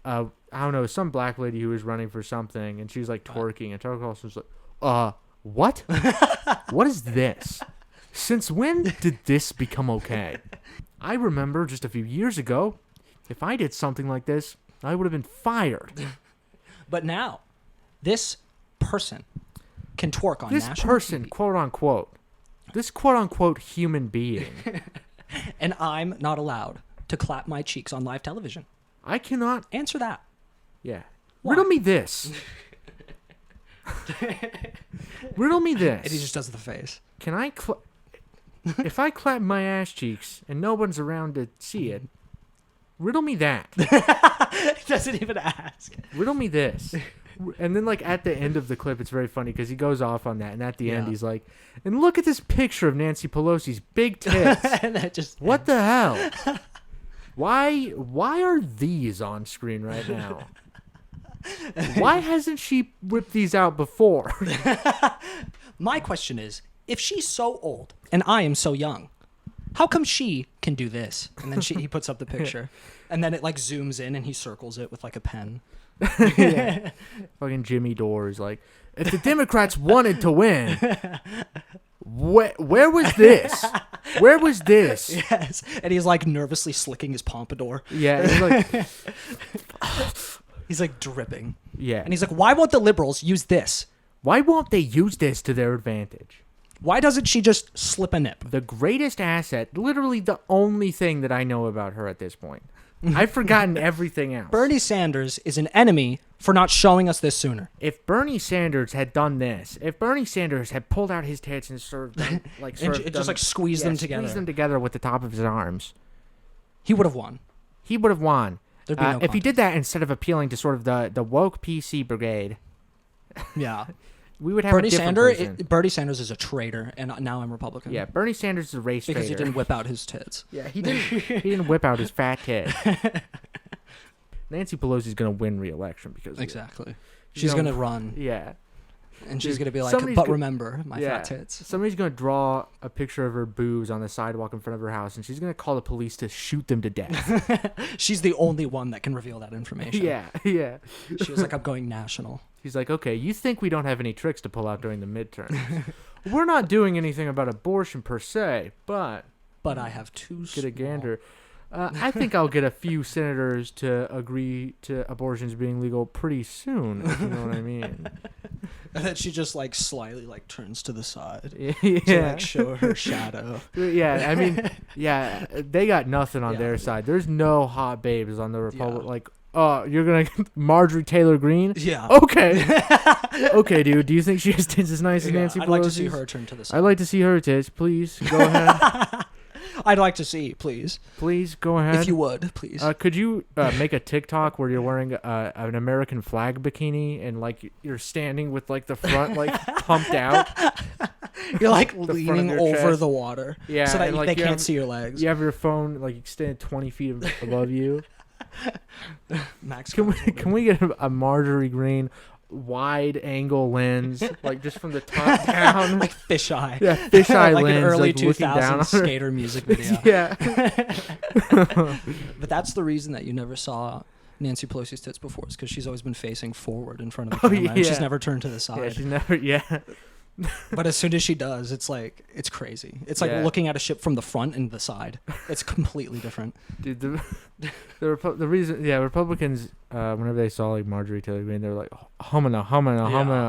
I don't know, some black lady who was running for something, and she was like twerking, and Tucker Carlson was like, what? What is this? Since when did this become okay? I remember just a few years ago, if I did something like this, I would have been fired. But now, this person can twerk on This national person, TV, quote unquote, this quote unquote human being, and I'm not allowed to clap my cheeks on live television. I cannot. Answer that. Yeah. Why? Riddle me this. Riddle me this. And he just does the face. Can I if I clap my ass cheeks and no one's around to see it, riddle me that. He doesn't even ask. Riddle me this. And then, like, at the end of the clip, it's very funny because he goes off on that. And at the end, he's like, and look at this picture of Nancy Pelosi's big tits. And that just What the hell? Why are these on screen right now? Why hasn't she whipped these out before? My question is, if she's so old and I am so young, how come she can do this? And then he puts up the picture, and then it like zooms in and he circles it with like a pen. Yeah. Fucking Jimmy Dore is like, if the Democrats wanted to win, where was this? Where was this? Yes, and he's like nervously slicking his pompadour. Yeah, he's like, He's like dripping. yeah. And he's like, why won't the liberals use this? Why won't they use this to their advantage? Why doesn't she just slip a nip? The greatest asset, literally the only thing that I know about her at this point. I've forgotten everything else. Bernie Sanders is an enemy for not showing us this sooner. If Bernie Sanders had done this, if Bernie Sanders had pulled out his tits and served them, like And served just like squeezed them together, squeezed them together with the top of his arms, he would have won. he would have won. There'd be no If he did that instead of appealing to sort of the woke PC brigade, Yeah. we would have Bernie a different Sanders. person. Bernie Sanders is a traitor, and now I'm Republican. Yeah, Bernie Sanders is a race because he traitor. didn't whip out his tits. Yeah, he didn't whip out his fat tit. Nancy Pelosi's gonna win re-election because of it. Exactly. She's gonna run, Yeah. and she's Dude, gonna be like, somebody's "But go- remember my Yeah. fat tits." Somebody's gonna draw a picture of her boobs on the sidewalk in front of her house, and she's gonna call the police to shoot them to death. She's the only one that can reveal that information. Yeah. She was like, "I'm going national." He's like, okay, you think we don't have any tricks to pull out during the midterms? We're not doing anything about abortion per se, but But I have two. get a gander. I think I'll get a few senators to agree to abortions being legal pretty soon, if you know what I mean. And then she just like slyly like turns to the side Yeah. to like show her shadow. Yeah, I mean, yeah, they got nothing on Yeah. their side. There's no hot babes on the Republic. Yeah. Like, you're gonna Marjorie Taylor Greene? Yeah. Okay, okay, dude. Do you think she has tits as nice as Yeah, Nancy Pelosi? I'd like to see her turn to the side. I'd like to see her tits. Please go ahead. I'd like to see, please, Please go ahead. if you would, please. Could you make a TikTok where you're wearing an American flag bikini and like you're standing with like the front like pumped out? You're like front of leaning your over chest. the water, Yeah, so that and, like, they you can't have- see your legs. You have your phone like extended 20 feet above you. Max, Can we get a Marjorie Greene wide angle lens, like just from the top down? like fisheye? Yeah, fisheye like lens, an early like looking down 2000s on her. skater music video. Yeah. But that's the reason that you never saw Nancy Pelosi's tits before, is because she's always been facing forward in front of the camera. And yeah. she's never turned to the side. Yeah, she's never. Yeah. But as soon as she does, it's like, it's crazy. It's like Yeah. looking at a ship from the front and the side. It's completely different. Dude, the reason, yeah, Republicans, whenever they saw like Marjorie Taylor Greene, they were like, humana,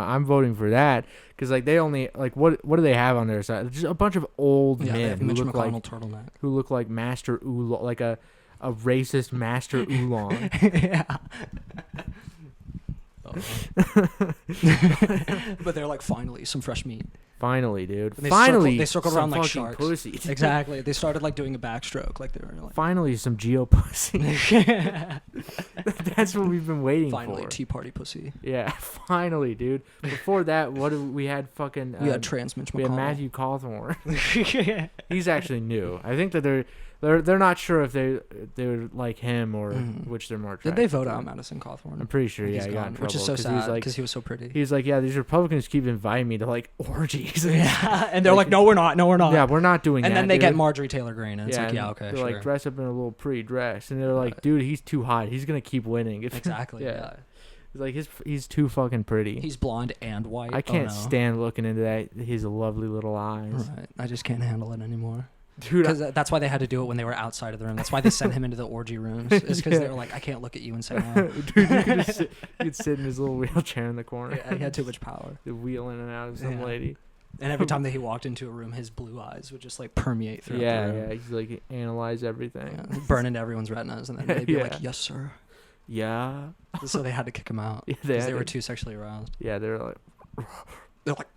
I'm voting for that, because like they only like what do they have on their side? Just a bunch of old Yeah, they men have who Mitch look McConnell like turtleneck. Master Oolong, like a racist Master Oolong. Yeah. But they're like, finally, some fresh meat. Finally, dude. And they Finally, they circled some around like fucking sharks. pussy. Exactly. They started like doing a backstroke, like they were like. Finally, some geo pussy. That's what we've been waiting Finally, for. Tea Party pussy. Yeah, finally, dude. Before that, what did we had? Fucking. We had Trans Mitch We had McConnell. Matthew Cawthorn. He's actually new. I think that They're not sure if they're like him or which they're more Did attracted they vote to. out Madison Cawthorn? I'm pretty sure. Yeah, He's he got in gone, trouble. which is so 'cause sad because he was so pretty. He's like, yeah, these Republicans keep inviting me to like orgies. Yeah, and they're like, no, we're not. No, we're not. Yeah, we're not doing and that. then they get dude. Marjorie Taylor Greene, and it's like, and yeah, okay, They're sure. like dress up in a little pretty dress, and they're like, dude, he's too hot. He's gonna keep winning. Exactly. Yeah. He's like he's too fucking pretty. He's blonde and white. I can't oh, no. stand looking into his lovely little eyes. Right. I just can't handle it an'anymore. Dude, Because that's why they had to do it when they were outside of the room. That's why they sent him into the orgy rooms. It's because they were like, I can't look at you and say no. dude, you could sit in his little wheelchair in the corner. Yeah, he had too much power. The wheel in and out of some Yeah. lady. And every time that he walked into a room, his blue eyes would just like permeate through the Yeah, room. yeah. He's like analyze everything. Yeah, burn into everyone's retinas, and then they'd be Yeah. like, "Yes, sir." Yeah. So they had to kick him out Yeah, because they had were to- too sexually aroused. Yeah, they're like. They're like,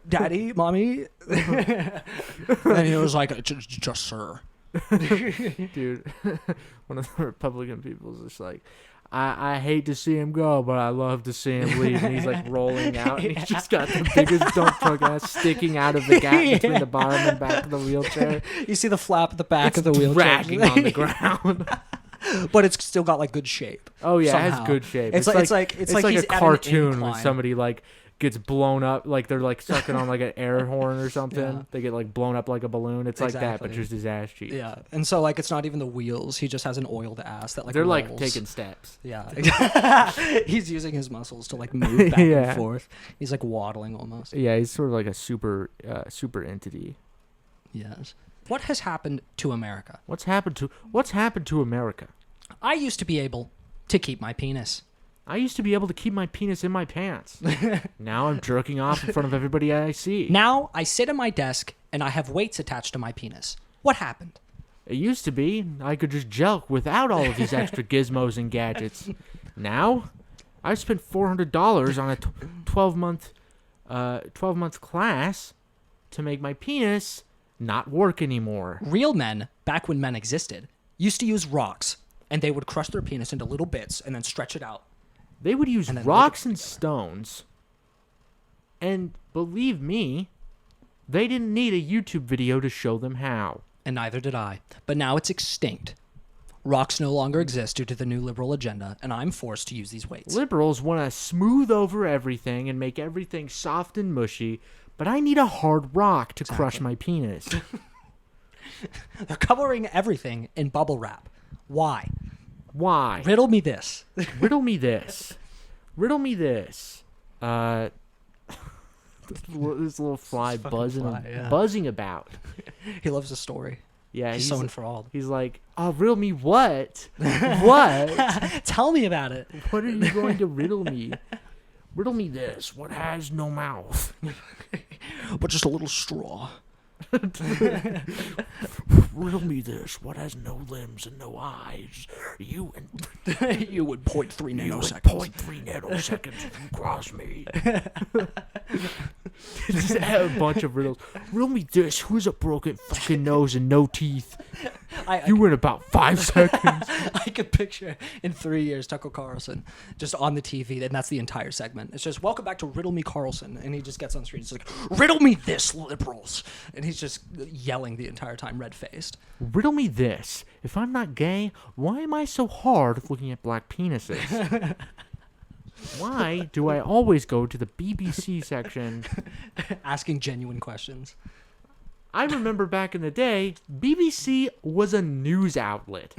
Daddy, mommy, and he was like, "Just sir." Dude, one of the Republican people is just like, I hate to see him go, but I love to see him leave. And he's like rolling out, and he's just got the biggest dump truck ass sticking out of the gap between the bottom and back of the wheelchair. You see the flap at the back of the wheelchair, Dragging on the ground. but it's still got like good shape. Oh yeah, it somehow. has good shape. It's like it's like like he's a at an cartoon when incline. somebody like gets blown up, like they're like sucking on like an air horn or something. Yeah. They get like blown up like a balloon. It's like that, but Exactly. just his ass cheek. Yeah, and so like it's not even the wheels. He just has an oiled ass that like They're like rolls. taking steps. Yeah, he's using his muscles to like move back Yeah. and forth. He's like waddling almost. Yeah, he's sort of like a super entity. Yes. What has happened to America? What's happened to America? I used to be able to keep my penis. I used to be able to keep my penis in my pants. Now I'm jerking off in front of everybody I see. Now I sit at my desk and I have weights attached to my penis. What happened? It used to be I could just jelk without all of these extra gizmos and gadgets. Now, I spent $400 on a 12-month class to make my penis not work anymore. Real men, back when men existed, used to use rocks and they would crush their penis into little bits and then stretch it out. They would use And then rocks lick it and stones. And believe me, they didn't need a YouTube video to show them how. And neither did I. But now it's extinct. Rocks no longer exist due to the new liberal agenda, and I'm forced to use these weights. Liberals want to smooth over everything and make everything soft and mushy, but I need a hard rock to crush my penis. They're covering everything in bubble wrap. Why? Why? Riddle me this. Riddle me this. Riddle me this. This little fly buzzing, fly, yeah. buzzing about. He loves a story. Yeah, He's so enthralled. He's like, oh, riddle me what? What? Tell me about it. What are you going to riddle me? Riddle me this. What has no mouth? But just a little straw. Riddle me this. What has no limbs and no eyes? You and You would 0.3 you nanoseconds. 0.3 nanoseconds if you cross me. Just a bunch of riddles. Riddle me this. Who has a broken fucking nose and no teeth? You in about 5 seconds. I could picture in 3 years Tucker Carlson just on the TV, and that's the entire segment. It's just, welcome back to Riddle Me Carlson. And he just gets on screen. It's like, riddle me this, liberals. And he's just yelling the entire time, red-faced. Riddle me this. If I'm not gay, why am I so hard looking at black penises? Why do I always go to the BBC section? Asking genuine questions. I remember back in the day, BBC was a news outlet.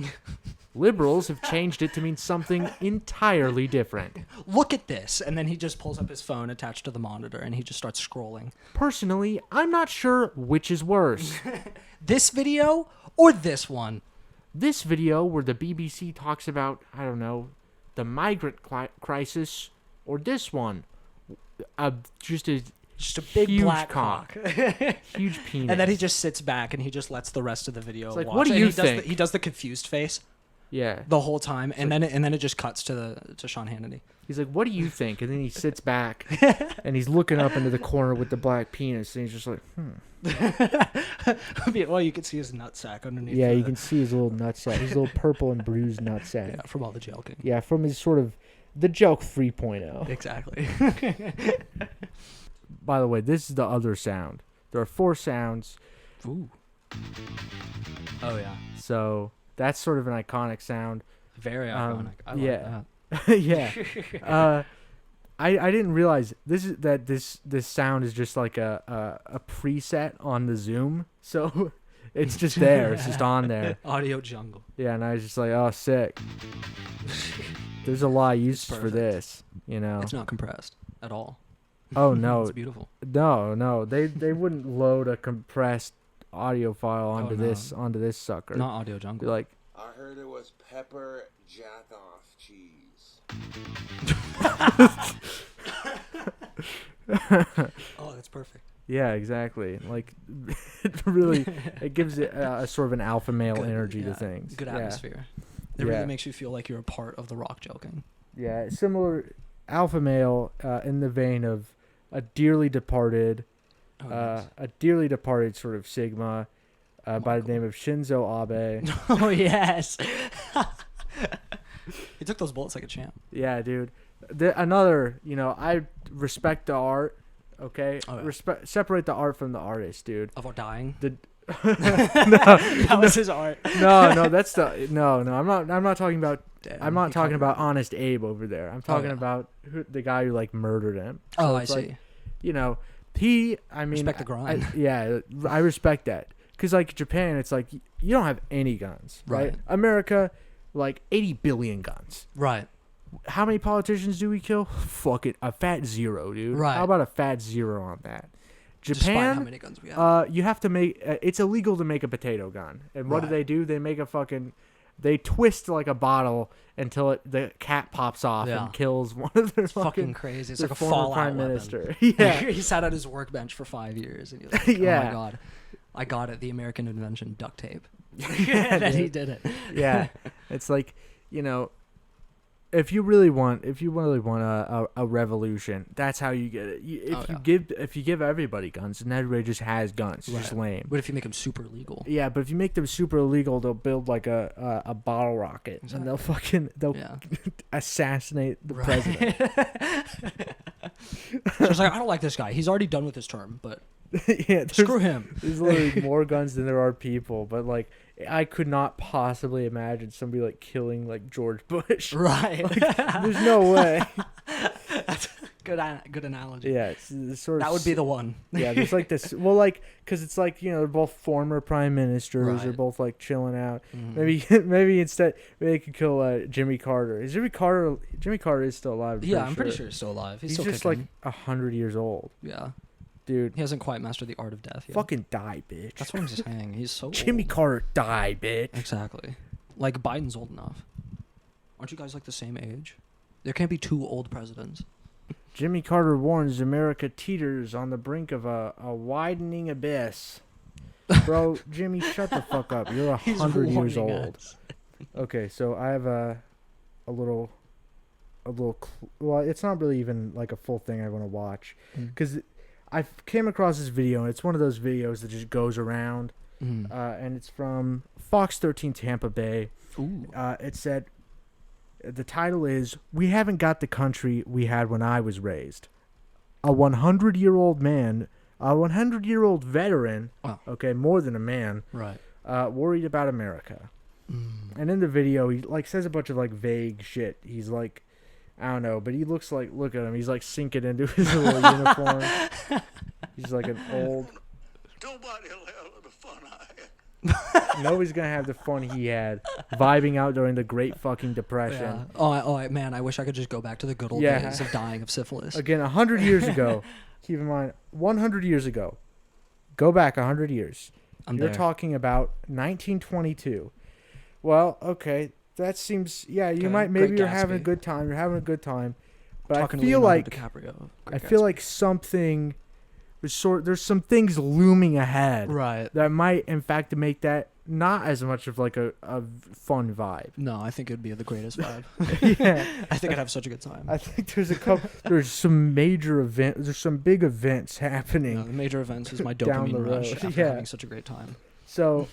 Liberals have changed it to mean something entirely different. Look at this. And then he just pulls up his phone attached to the monitor, and he just starts scrolling. Personally, I'm not sure which is worse. This video or this one? This video where the BBC talks about, I don't know, the migrant crisis, or this one, just a big huge black cock. cock. Huge penis. And then he just sits back and he just lets the rest of the video It's like, watch. what do And you he think? He does the confused face Yeah. the whole time, and then it just cuts to Sean Hannity. He's like, what do you think? And then he sits back and he's looking up into the corner with the black penis, and he's just like, Well, you can see his nutsack underneath. Yeah, you can see his little nutsack, his little purple and bruised nutsack. from all the jelking. Yeah, from his sort of The joke 3.0. Exactly. By the way, this is the other sound. There are 4 sounds. Ooh. Oh yeah. So that's sort of an iconic sound. Very ironic. I yeah. like that. Yeah. I didn't realize this sound is just like a preset on the Zoom. So it's just there. It's just on there. Audio jungle. Yeah, and I was just like, oh, sick. There's a lot of uses for this, you know. It's not compressed at all. Oh no. It's beautiful. No. They wouldn't load a compressed audio file onto this sucker. Not audio jungle. Like, I heard it was pepper jack off cheese. Oh, that's perfect. yeah, exactly. Like, it gives it a sort of an alpha male Good, energy to yeah, things. Good Yeah. atmosphere. It Yeah. really makes you feel like you're a part of the rock joking. Yeah, similar alpha male in the vein of a dearly departed, Oh, nice. a dearly departed sort of Sigma by the name of Shinzo Abe. Oh yes. He took those bullets like a champ. Yeah, dude. Another, I respect the art. Okay, Oh, yeah. separate the art from the artist, dude. Of our dying. That was his art. No, that's the no. I'm not talking about. Damn, I'm not he talking covered about Honest Abe over there. I'm talking yeah. about the guy who like murdered him. Oh, I it's see. like, I mean, Respect the grind. I respect that. Because, like, Japan, it's like, you don't have any guns, right? Right. America, like, 80 billion guns. Right. How many politicians do we kill? Fuck it. A fat 0, dude. Right. How about a fat 0 on that? Despite how Japan, many guns we have. you have to make, it's illegal to make a potato gun. And what Right. do? They make they twist like a bottle until the cap pops off Yeah. and kills one of their Fucking crazy. It's their like a former Fallout prime weapon. minister. Yeah. He sat at his workbench for 5 years and he was like, oh Yeah. my god, I got it. The American invention, duct tape. Yeah, And then he dude. did it. Yeah, it's like, if you really want a revolution, that's how you get it. If you give everybody guns, and everybody just has guns, it's just Right. lame. What if you make them super legal? Yeah, but if you make them super illegal, they'll build like a bottle rocket, and they'll Yeah. assassinate the Right. president. So it's like, I don't like this guy. He's already done with his term, but Yeah, screw him. There's literally more guns than there are people, but like I could not possibly imagine somebody like killing like George Bush. Right. There's no way. That's good analogy. Yeah, it's sort of That would be the one. yeah. There's like this. Well, like because it's like they're both former prime ministers. They're Right. both like chilling out. Mhm. Maybe instead they could kill Jimmy Carter. Is Jimmy Carter? Jimmy Carter is still alive. Yeah, I'm pretty sure he's still alive. He's still just kicking. like 100 years old, Yeah. dude. He hasn't quite mastered the art of death yet. Fucking die, bitch. That's what I'm just saying. He's so Jimmy old. Carter, die, bitch. Exactly. Like Biden's old enough. Aren't you guys like the same age? There can't be 2 old presidents. Jimmy Carter warns America teeters on the brink of a widening abyss. Bro, Jimmy, shut the fuck up. You're He's 100 years warning old. us. Okay, so I have a little, well, it's not really even like a full thing I want to watch. Because I came across this video, and it's one of those videos that just goes around. Mhm. And it's from Fox 13 Tampa Bay. Ooh. It said, the title is, "We haven't got the country we had when I was raised." A 100-year-old man, a 100-year-old veteran, Wow. okay, more than a man, Right. worried about America. Mm. And in the video, he like says a bunch of like vague shit. He's like, I don't know, but he looks like, look at him, he's like sinking into his little uniform. He's like an old. Nobody will have the fun I had. Nobody's gonna have the fun he had, vibing out during the Great fucking Depression. Yeah. Man, I wish I could just go back to the good old Yeah. days of dying of syphilis. Again, 100 years ago. Keep in mind, 100 years ago. Go back 100 years. I'm You're there. talking about 1922. Well, okay, that seems. Yeah, you Okay, might. Maybe Great you're having a Gatsby. good time. You're having a good time. But Talking I to feel Leonardo like DiCaprio. I Great feel Gatsby. like something. There's some things looming ahead Right. that might, in fact, make that not as much of like a fun vibe. No, I think it would be the greatest vibe. Yeah. I think I'd have such a good time. I think there's some major event. There's some big events happening. The major events is my Down dopamine the rush road. after Yeah. having such a great time. So,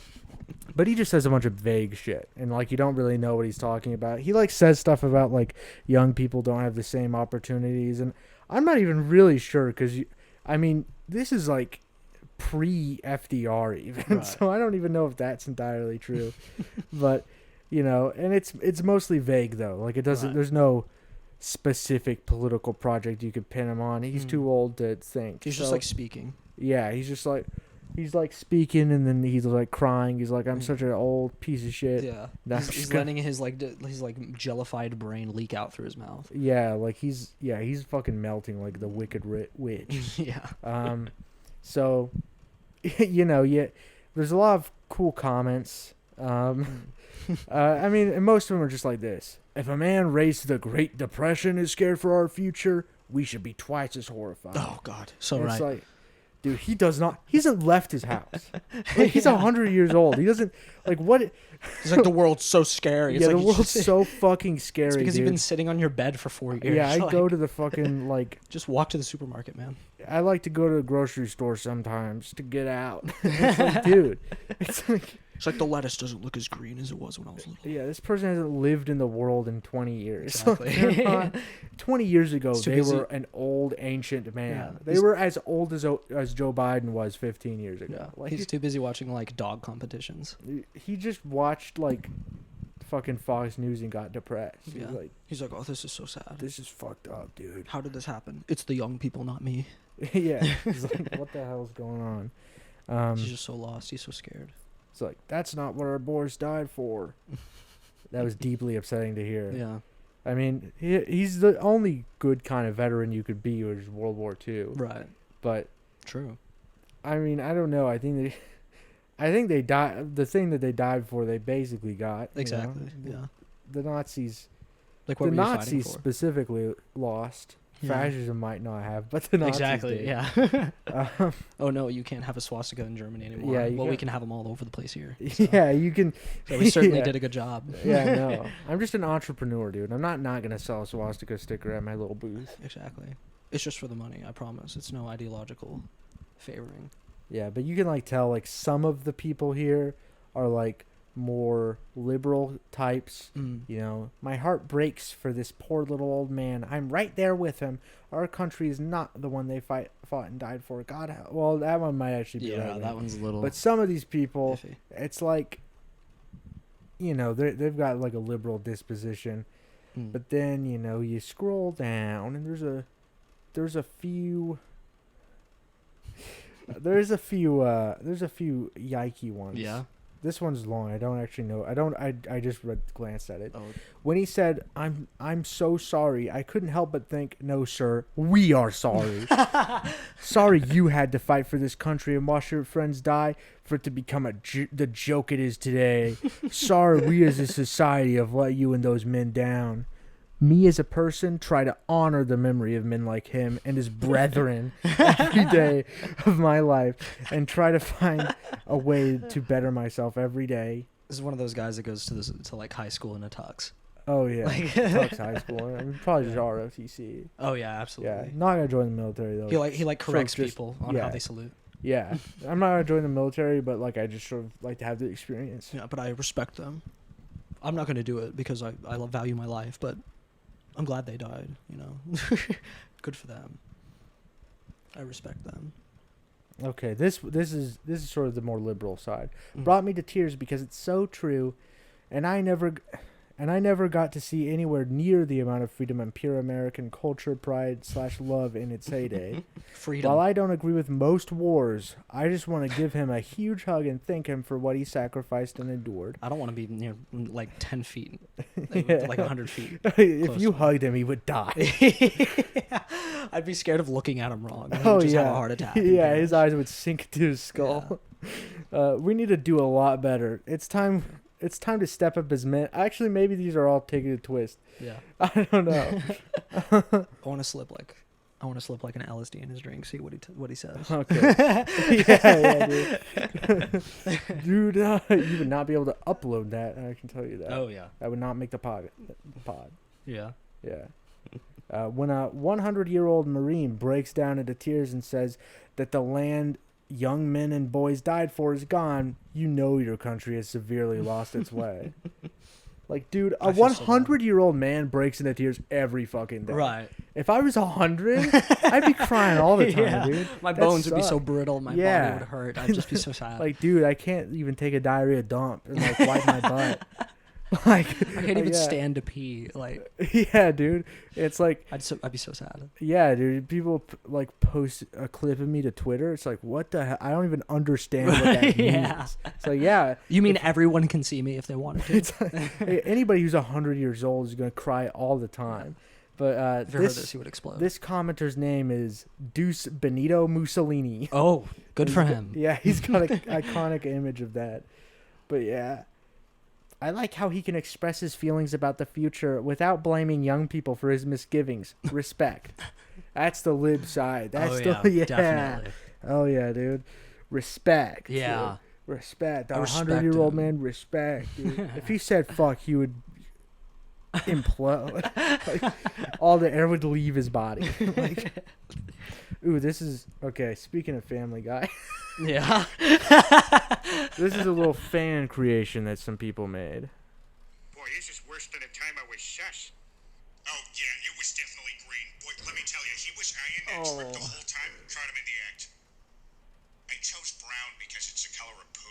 but he just says a bunch of vague shit, and like you don't really know what he's talking about. He like says stuff about like young people don't have the same opportunities, and I'm not even really sure because I mean this is like pre-FDR even, Right. so I don't even know if that's entirely true. But you know, and it's mostly vague though. Like it doesn't. Right. There's no specific political project you could pin him on. He's too old to think. He's just So, like speaking. yeah, he's like speaking and then he's like crying. He's like, I'm such an old piece of shit. Yeah. No, I'm He's just gonna- letting his like jellified brain leak out through his mouth. Yeah, like he's fucking melting like the wicked witch. Yeah. So, you know, there's a lot of cool comments. I mean, and most of them are just like this. If a man raised to the Great Depression is scared for our future, we should be twice as horrified. Oh God. So And right. it's like, dude, he hasn't left his house. Like, he's 100 years old. He doesn't, like, what? He's like, the world's so scary. It's Yeah, like, the he's world's just- so fucking scary, It's because dude. you've been sitting on your bed for 4 years. Yeah, I Like, go to the fucking, like, just walk to the supermarket, man. I like to go to the grocery store sometimes to get out. It's like, dude, it's like, It's like the lettuce doesn't look as green as it was when I was little. yeah, this person hasn't lived in the world in 20 years. Exactly. They're not- 20 years ago, It's too they busy. were an old, ancient man. Yeah, They he's- were as old as Joe Biden was 15 years ago. Yeah. Like, He's too busy watching like dog competitions. he just watched, like, fucking Fox News and got depressed. Yeah. He's like, He's like, oh, this is so sad. this is fucked up, dude. How did this happen? It's the young people, not me. Yeah. He's like, what the hell's going on? He's just so lost. He's so scared. It's like, that's not what our boys died for. That was deeply upsetting to hear. Yeah. I mean, he's the only good kind of veteran you could be, which is World War II. Right. But, True. I mean, I don't know. I think they died. The thing that they died for, they basically got. you Exactly. know? Yeah. The Nazis. Like what The were you fighting Nazis for? specifically lost. Yeah. fascism might not have, but the Nazis Exactly. did. Yeah. Um, Oh no, you can't have a swastika in Germany anymore. Yeah, you well, we got- can have them all over the place here. So, yeah, you can. so we certainly yeah. did a good job. Yeah, no. I'm just an entrepreneur, dude. I'm not gonna sell a swastika sticker at my little booth. Exactly. It's just for the money. I promise. It's no ideological favoring. Yeah, but you can like tell like some of the people here are like more liberal types. Mm. You know, my heart breaks for this poor little old man. I'm right there with him. Our country is not the one they fought and died for. God, well, that one might actually be Yeah, right. that one's a little But some of these people, iffy. it's like, you know, they've got like a liberal disposition. Mm. But then, you know, you scroll down and there's a few there's a few yikey ones. Yeah. This one's long. I don't actually know. I just glanced at it. Oh, When he said, I'm so sorry, I couldn't help but think, no, sir, we are sorry. Sorry you had to fight for this country and watch your friends die for it to become the joke it is today. Sorry we as a society have let you and those men down. Me as a person try to honor the memory of men like him and his brethren every day of my life and try to find a way to better myself every day. this is one of those guys that goes to like high school in a tux. Oh yeah, Like- Tux High School. I mean, probably just ROTC. Oh yeah, Yeah, absolutely. not gonna join the military though. He corrects just- people on yeah. how they salute. Yeah, I'm not gonna join the military, but like I just sort of like to have the experience. Yeah, but I respect them. I'm not going to do it because I value my life, but I'm glad they died, you know. Good for them. I respect them. Okay, this is sort of the more liberal side. Mm. Brought me to tears because it's so true, and I never got to see anywhere near the amount of freedom and pure American culture, pride / love in its heyday. Freedom. While I don't agree with most wars, I just want to give him a huge hug and thank him for what he sacrificed and endured. I don't want to be near like 10 feet, Yeah. like 100 feet. If Close you to him. hugged him, he would die. I'd be scared of looking at him wrong. And Oh just yeah, have a heart attack. and yeah, vanish. his eyes would sink into his skull. We need to do a lot better. It's time to step up as men. Actually, maybe these are all taking a twist. Yeah. I don't know. I want to slip like an LSD in his drink. See what he says. Okay. yeah, dude. Dude, you would not be able to upload that. I can tell you that. Oh yeah. That would not make the pod. Yeah. Yeah. When a 100-year-old Marine breaks down into tears and says that the land young men and boys died for is gone, you know your country has severely lost its way. Like, dude, a I feel so bad. 100-year-old man breaks into tears every fucking day. Right. If I was 100, I'd be crying all the time, Yeah. dude. My That bones would be so sucks. brittle. My Yeah. body would hurt. I'd just be so sad. Like, dude, I can't even take a diarrhea dump and like wipe my butt. Like, I can't even yeah. stand to pee. Like, Yeah, dude. It's like, I'd be so sad. yeah, dude. People like post a clip of me to Twitter. It's like, what the hell? I don't even understand what that means. Yeah. It's like, yeah, You mean everyone can see me if they wanted to? it's anybody who's 100 years old is gonna cry all the time. But If you heard this, you would explode. this commenter's name is Deuce Benito Mussolini. Oh, good for him. Yeah, he's got an iconic image of that. But yeah, I like how he can express his feelings about the future without blaming young people for his misgivings. Respect. That's the lib side. That's Oh, the yeah, definitely. Oh yeah, dude. Respect. Yeah. Dude. Respect. I A respect 100-year-old him. man, respect. Dude. If he said fuck, he would implode. Like, all the air would leave his body. Like, ooh, this is okay. Speaking of Family Guy, Yeah. this is a little fan creation that some people made. Boy, this is worse than the time I was shush. Oh, yeah, it was definitely green. Boy, let me tell you, he was eyeing that script the whole time. Caught him in the act. I chose brown because it's the color of poo.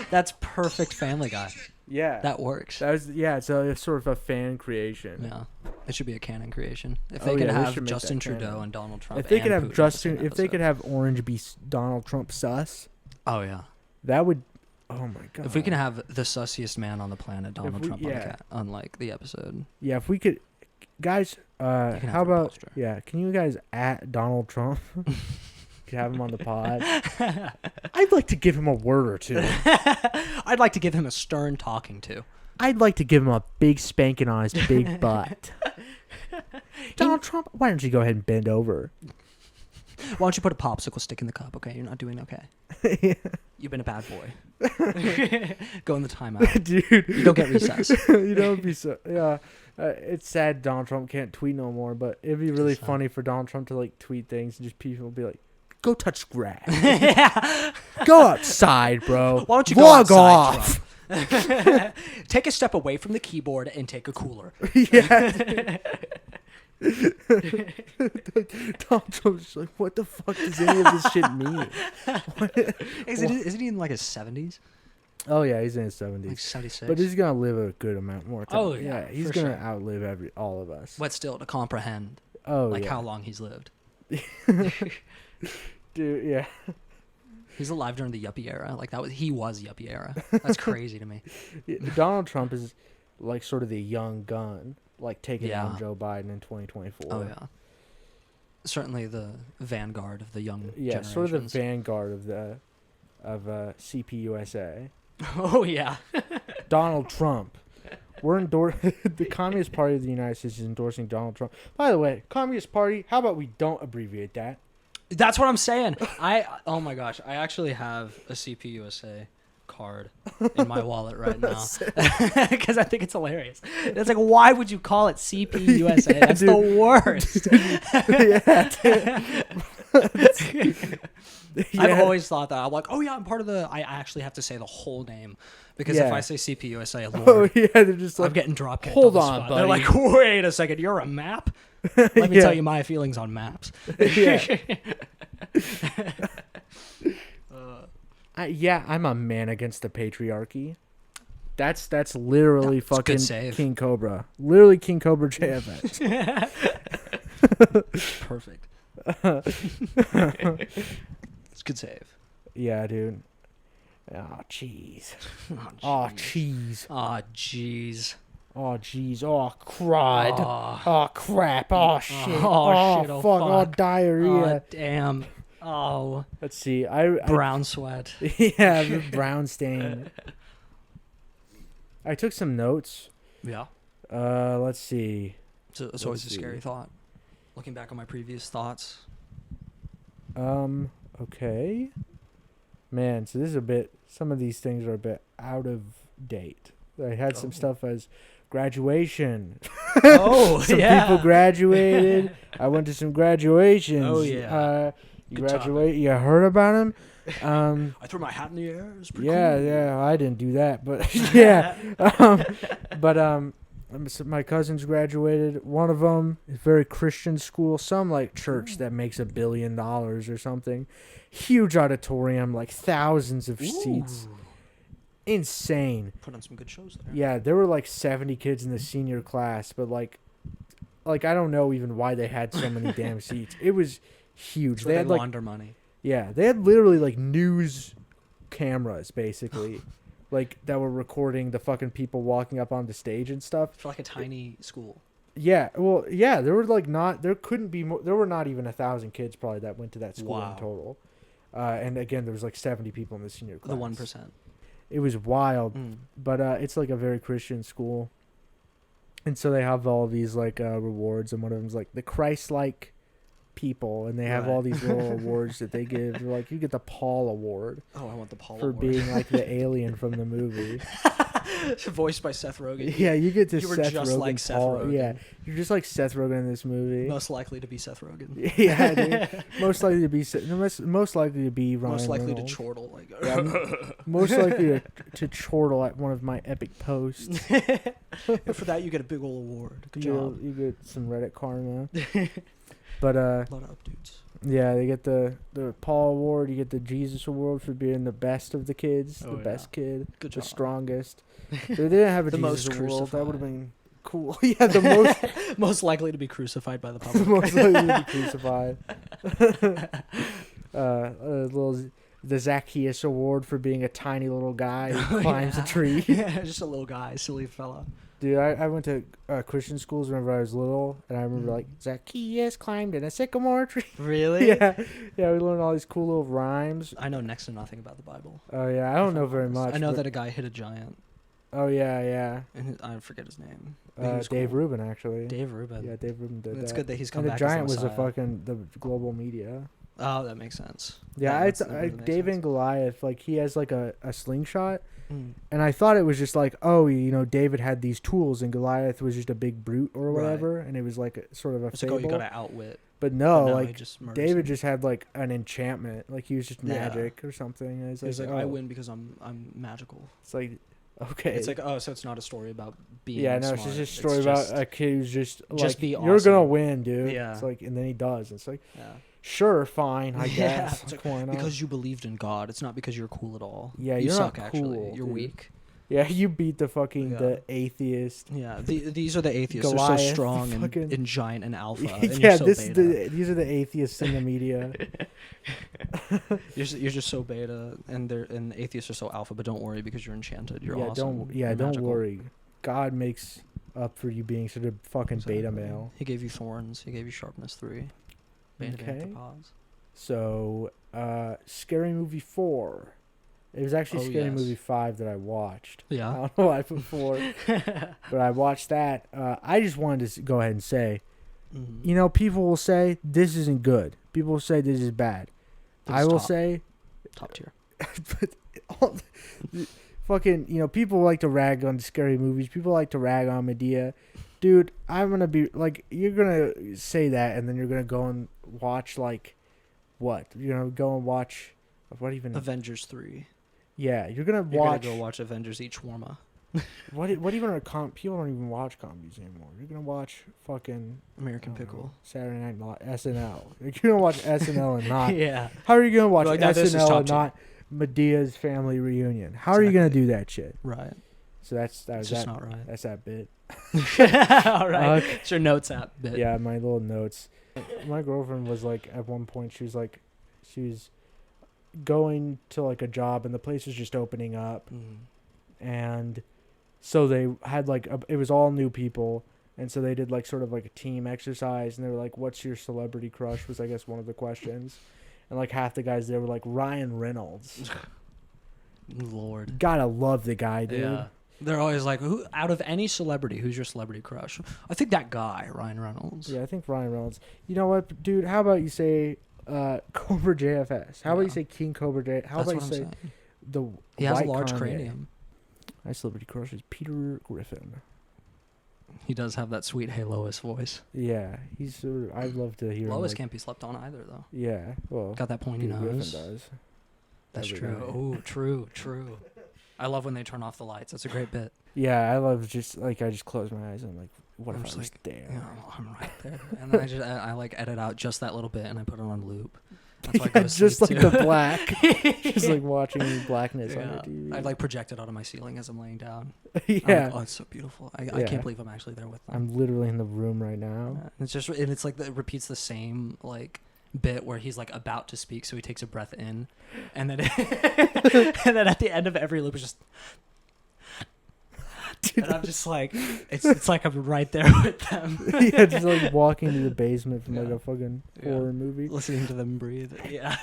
That's perfect Family Guy. Yeah, That works. it's a sort of a fan creation. Yeah. It should be a canon creation. If Oh, they could yeah, they have should make Justin that canon. Trudeau and Donald Trump. If they could and have Putin in the same Justin, if they could episode. have Orange be Donald Trump sus, Oh yeah. that would. Oh my god. If we can have the sussiest man on the planet, Donald we- Trump, yeah. on like the episode. Yeah, if we could, guys. can have How an about imposter. yeah? Can you guys at Donald Trump? Could have him on the pod. I'd like to give him a word or two. I'd like to give him a stern talking to. I'd like to give him a big spanking on his big butt. Donald Trump, why don't you go ahead and bend over? Why don't you put a popsicle stick in the cup? Okay, you're not doing okay. Yeah. You've been a bad boy. Go in the timeout. Dude, You don't get recess. you don't be so yeah. It's sad Donald Trump can't tweet no more, but it'd be really sad. funny for Donald Trump to like tweet things and just people be like, "Go touch grass, Yeah. go outside, bro. Why don't you go Log outside, off?" Take a step away from the keyboard and take a cooler. Yeah. Donald Trump's just like, what the fuck does any of this shit mean? Isn't he in like his 70s? Oh yeah, he's in his 70s. Like 76? But he's gonna live a good amount more time. Oh, yeah, he's for gonna sure. outlive all of us. But still, to comprehend Oh like yeah, how long he's lived. dude. Yeah, He's alive during the yuppie era. Like he was yuppie era. That's crazy to me. Donald Trump is like sort of the young gun, like taking Yeah. down Joe Biden in 2024. Oh yeah. Certainly the vanguard of the young Yeah, sort of the generations. vanguard of CPUSA. Oh yeah. Donald Trump. We're the Communist Party of the United States is endorsing Donald Trump. By the way, Communist Party, how about we don't abbreviate that? That's what I'm saying. Oh my gosh, I actually have a CPUSA card in my wallet right now because I think it's hilarious. It's like, why would you call it CPUSA? Yeah, That's dude. the worst. I've Yeah. always thought that. I'm like, oh yeah, I'm part of the. I actually have to say the whole name because if Yeah. I say CPUSA, Oh Lord, yeah, they're just I'm like, getting drop kicked. hold the on, spot. They're buddy. like, wait a second, you're a map. Let me Yeah. tell you my feelings on maps. yeah. I'm a man against the patriarchy. That's literally That's a good fucking save. King Cobra. Literally King Cobra JFX. Perfect. It's a good save. Yeah, dude. Oh, jeez. Oh, cheese. Oh, jeez. Oh, jeez. Oh, crud. Oh, Oh, crap. Oh, shit. Oh, shit. Oh, fuck. Oh, fuck. diarrhea. oh, damn. Oh, Let's see. I brown sweat. yeah, the brown stain. I took some notes. Yeah. Let's see. It's always a Let's scary see. thought. Looking back on my previous thoughts. Okay. Man, so this is some of these things are a bit out of date. I had some Oh. stuff as graduation. Oh, Some yeah. people graduated. I went to some graduations. Oh, yeah. You Good graduate. You heard about them? I threw my hat in the air. It was pretty Yeah, cool. yeah. I didn't do that, but yeah. So my cousins graduated. One of them is very Christian school, some like church that makes $1 billion or something. Huge auditorium, like thousands of seats. Insane. Put on some good shows there. Yeah, there were like 70 kids in the senior class, but like I don't know even why they had so many damn seats. It was huge. So they had like launder money. yeah, they had literally like news cameras basically. Like that were recording the fucking people walking up on the stage and stuff. For like a tiny school. Yeah, well, yeah, there were like there couldn't be more, there were not even 1,000 kids probably that went to that school in total. And again, there was like 70 people in the senior class. The 1%. It was wild, but it's like a very Christian school, and so they have all these like rewards, and one of them's like the Christ-like people, and they have all these little awards that they give. They're like, you get the Paul Award. Oh, I want the Paul for Award. being like the alien from the movie. Voiced by Seth Rogen. Yeah, you get to You were Seth just Rogen. like Seth Paul. Rogen. Yeah, you're just like Seth Rogen in this movie. Most likely to be Seth Rogen. Yeah, dude. Most likely to be most likely to be Ryan Most likely Reynolds. to chortle. Like, Most likely to chortle at one of my epic posts. for that, you get a big old award. Good you job. You get some Reddit karma. But A lot of updates. yeah, they get the Paul Award. You get the Jesus Award for being the best of the kids, the best kid, Good the job. strongest. They didn't have a The Jesus most Award. That would have crucified. been cool. Yeah, the most Most likely to be crucified by the public. most likely to be crucified. The Zacchaeus Award for being a tiny little guy who climbs a tree. Yeah, just a little guy, silly fella. Dude, I went to Christian schools whenever I was little, and I remember like Zacchaeus climbed in a sycamore tree. Really? Yeah, we learned all these cool little rhymes. I know next to nothing about the Bible. Oh yeah, I don't know very much. I know but- that a guy hit a giant, Oh yeah. and I forget his name. But he was Dave cool. Rubin actually. Dave Rubin. Yeah, Dave Rubin did It's that. good that he's come And the back. giant as was the the Messiah. the global media. Oh, that makes sense. Yeah, That it's really makes David sense. and Goliath. Like he has like a slingshot, Mm. and I thought it was just like, oh, David had these tools, and Goliath was just a big brute or Right. whatever, and it was like a, sort of a It's like, fable. oh, you gotta outwit. But no, But no, like he just murders David him. just had like an enchantment, like he was just Yeah. magic or something. And it's He's like, oh. I win because I'm magical. It's like, okay, It's like, oh, so it's not a story about being yeah, no, smart. it's just a story about a kid who's just like, be you're awesome. gonna win, dude. Yeah. It's like, and then he does. It's like, yeah. sure, fine, I Yeah, guess. it's like, Why not? because you believed in God. It's not because you're cool at all. Yeah, you you're suck not actually. cool, You're dude. weak. Yeah, you beat the fucking Yeah. the atheist. Yeah, these are the atheists. They're Goliath, so strong fucking- and giant and alpha. And Yeah, you're so beta. these are the atheists in the media. You're just so beta, and the atheists are so alpha. But don't worry because you're enchanted. You're yeah, awesome. You're don't magical. worry. God makes up for you being such a fucking beta Exactly. male. He gave you thorns. He gave you sharpness 3. Beta Okay. pause. So, Scary Movie 4. It was actually Oh, Scary yes. Movie 5 that I watched. I Yeah. don't know why I put 4, but I watched that. I just wanted to go ahead and say, Mhm. people will say this isn't good. People will say this is bad. This I is will top. say, Top tier. fucking, people like to rag on scary movies. People like to rag on Medea. Dude, I'm going to be, like, you're going to say that, and then you're going to go and watch, like, what? You're going to go and watch, what even? Avengers 3. Yeah, you're going to You're watch, gonna go watch Avengers Each Warma. what even are, people don't even watch comedies anymore. You're going to watch fucking, American I don't Pickle. know, Saturday Night SNL. Like, you're going to watch SNL and not, Yeah. how are you going to watch Like, this is SNL top and tier. not Medea's Family Reunion? How are you going to Exactly. do that shit? Right. So that's It's just not right. That's that bit. All right. Okay. It's your notes app bit. Yeah, my little notes. My girlfriend was like, at one point, she was going to like a job, and the place was just opening up, Mm. and so they had like it was all new people, and so they did like sort of like a team exercise, and they were like, "What's your celebrity crush?" was I guess one of the questions, and like half the guys there were like Ryan Reynolds. Lord. Gotta love the guy, dude. Yeah. They're always like, who out of any celebrity, who's your celebrity crush? I think that guy, Ryan Reynolds. Yeah, I think Ryan Reynolds. You know what, dude? How about you say Cobra JFS? How about you Yeah. say King Cobra J? How That's about you what I'm say saying. the He has a white large Kanye? cranium. My celebrity crush is Peter Griffin. He does have that sweet "Hey Lois" voice. Yeah, he's sort of, I'd love to hear him. Lois Like, can't be slept on either, though. yeah, well, Got that pointy Peter Griffin nose. does. That's Every true. night. Oh, true. I love when they turn off the lights. That's a great bit. Yeah, I love just like I just close my eyes and I'm like, what I'm if I just was like, there? Yeah, I'm right there. And then I like edit out just that little bit and I put it on loop. That's why I go to just sleep like too. the black, just like watching blackness on Yeah. your TV. I like project it out of my ceiling as I'm laying down. yeah, I'm like, oh, it's so beautiful. I Yeah. can't believe I'm actually there with them. I'm literally in the room right now. Yeah, it's just, and it's like it repeats the same like bit where he's like about to speak, so he takes a breath in, and then and then at the end of every loop is just. Dude, And I'm just like, it's like I'm right there with them, yeah, just like walking to the basement from like Yeah. a fucking Yeah. horror movie. listening to them breathe. Yeah.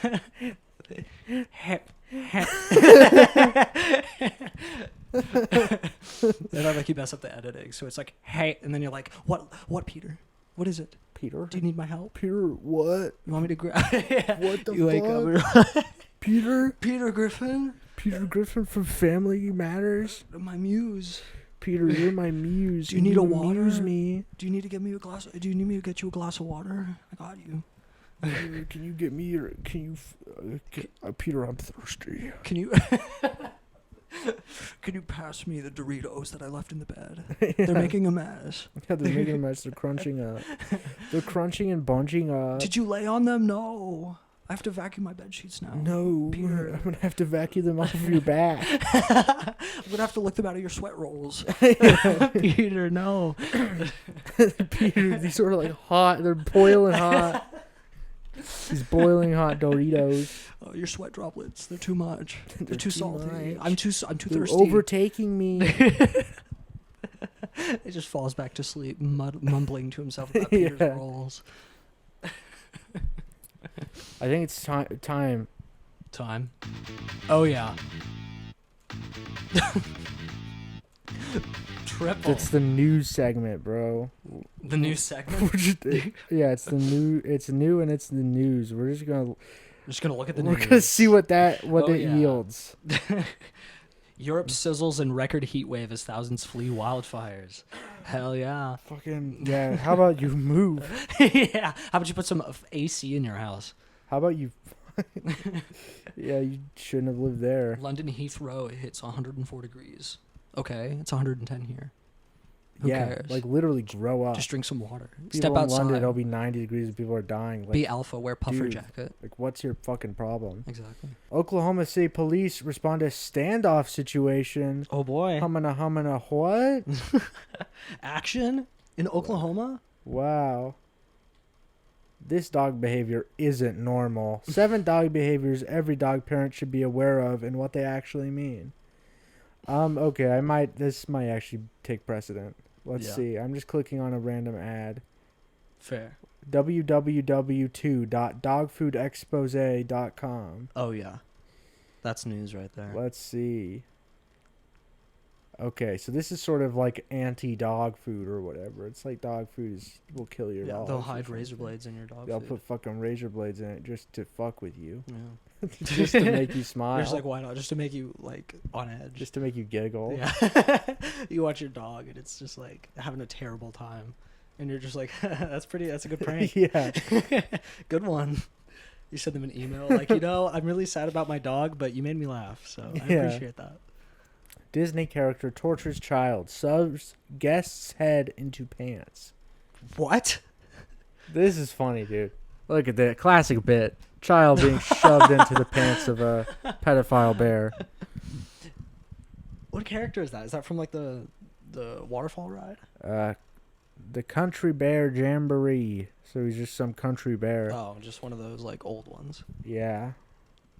And I like you mess up the editing, so it's like, hey, and then you're like, what, Peter? What is it? Peter, Do you need my help? Peter, what? You want me to grab? Yeah. What the You wake up, fuck? you're like, Peter, Peter Griffin, Peter Griffin from Family Matters. my muse. Peter, you're my muse. Do you need a amuse water? me? Do you need to get me a glass? Do you need me to get you a glass of water? I got you. Can you get me? Can you, Peter? I'm thirsty. Can you? Can you pass me the Doritos that I left in the bed? They're making a mess. Yeah, they're making a mess. They're crunching up. They're crunching and bunching up. Did you lay on them? No. I have to vacuum my bed sheets now. No, Peter. I'm gonna have to vacuum them off of your back. I'm gonna have to lick them out of your sweat rolls. Peter, no. Peter, these sort of like hot. They're boiling hot. These boiling hot Doritos. Oh, your sweat droplets. They're too much. They're, They're too too salty. much. I'm too They're thirsty. overtaking me. He just falls back to sleep, mumbling to himself about Peter's Yeah. rolls. I think it's time. Time. Oh yeah. Triple. It's the news segment, bro. The new segment. Yeah, it's the new. It's new and it's the news. We're just gonna. I'm just gonna look at the We're news. gonna see what it Oh, yeah. yields. Europe sizzles in record heat wave as thousands flee wildfires. Hell yeah. Fucking yeah. How about you move? Yeah. How about you put some AC in your house? How about you? Yeah, you shouldn't have lived there. London Heathrow, it hits 104 degrees. Okay, it's 110 here. Who Yeah, cares? like literally grow up. Just drink some water. People Step in outside. London, it'll be 90 degrees and people are dying. Like, Be alpha, wear puffer dude. jacket. like, what's your fucking problem? Exactly. Oklahoma City police respond to standoff situation. Oh boy. Humana, what? Action in Oklahoma? Wow. This dog behavior isn't normal. 7 dog behaviors every dog parent should be aware of and what they actually mean. Okay, this might actually take precedent. Let's Yeah. see. I'm just clicking on a random ad. Fair. www.dogfoodexpose.com. Oh yeah. That's news right there. Let's see. Okay, so this is sort of like anti-dog food or whatever. It's like dog food will kill your Yeah, dog. they'll hide razor blades in your dog They'll food. put fucking razor blades in it just to fuck with you. Yeah. Just to make you smile. You're just like, why not? Just to make you like on edge. Just to make you giggle. Yeah. You watch your dog and it's just like having a terrible time, and you're just like, that's a good prank. Yeah. Good one. You send them an email like, I'm really sad about my dog, but you made me laugh, so I Yeah. appreciate that. Disney character tortures child, shoves guest's head into pants. What? This is funny, dude. Look at that classic bit. Child being shoved into the pants of a pedophile bear. What character is that? Is that from like the waterfall ride? The country bear jamboree. So he's just some country bear. Oh, just one of those like old ones. Yeah.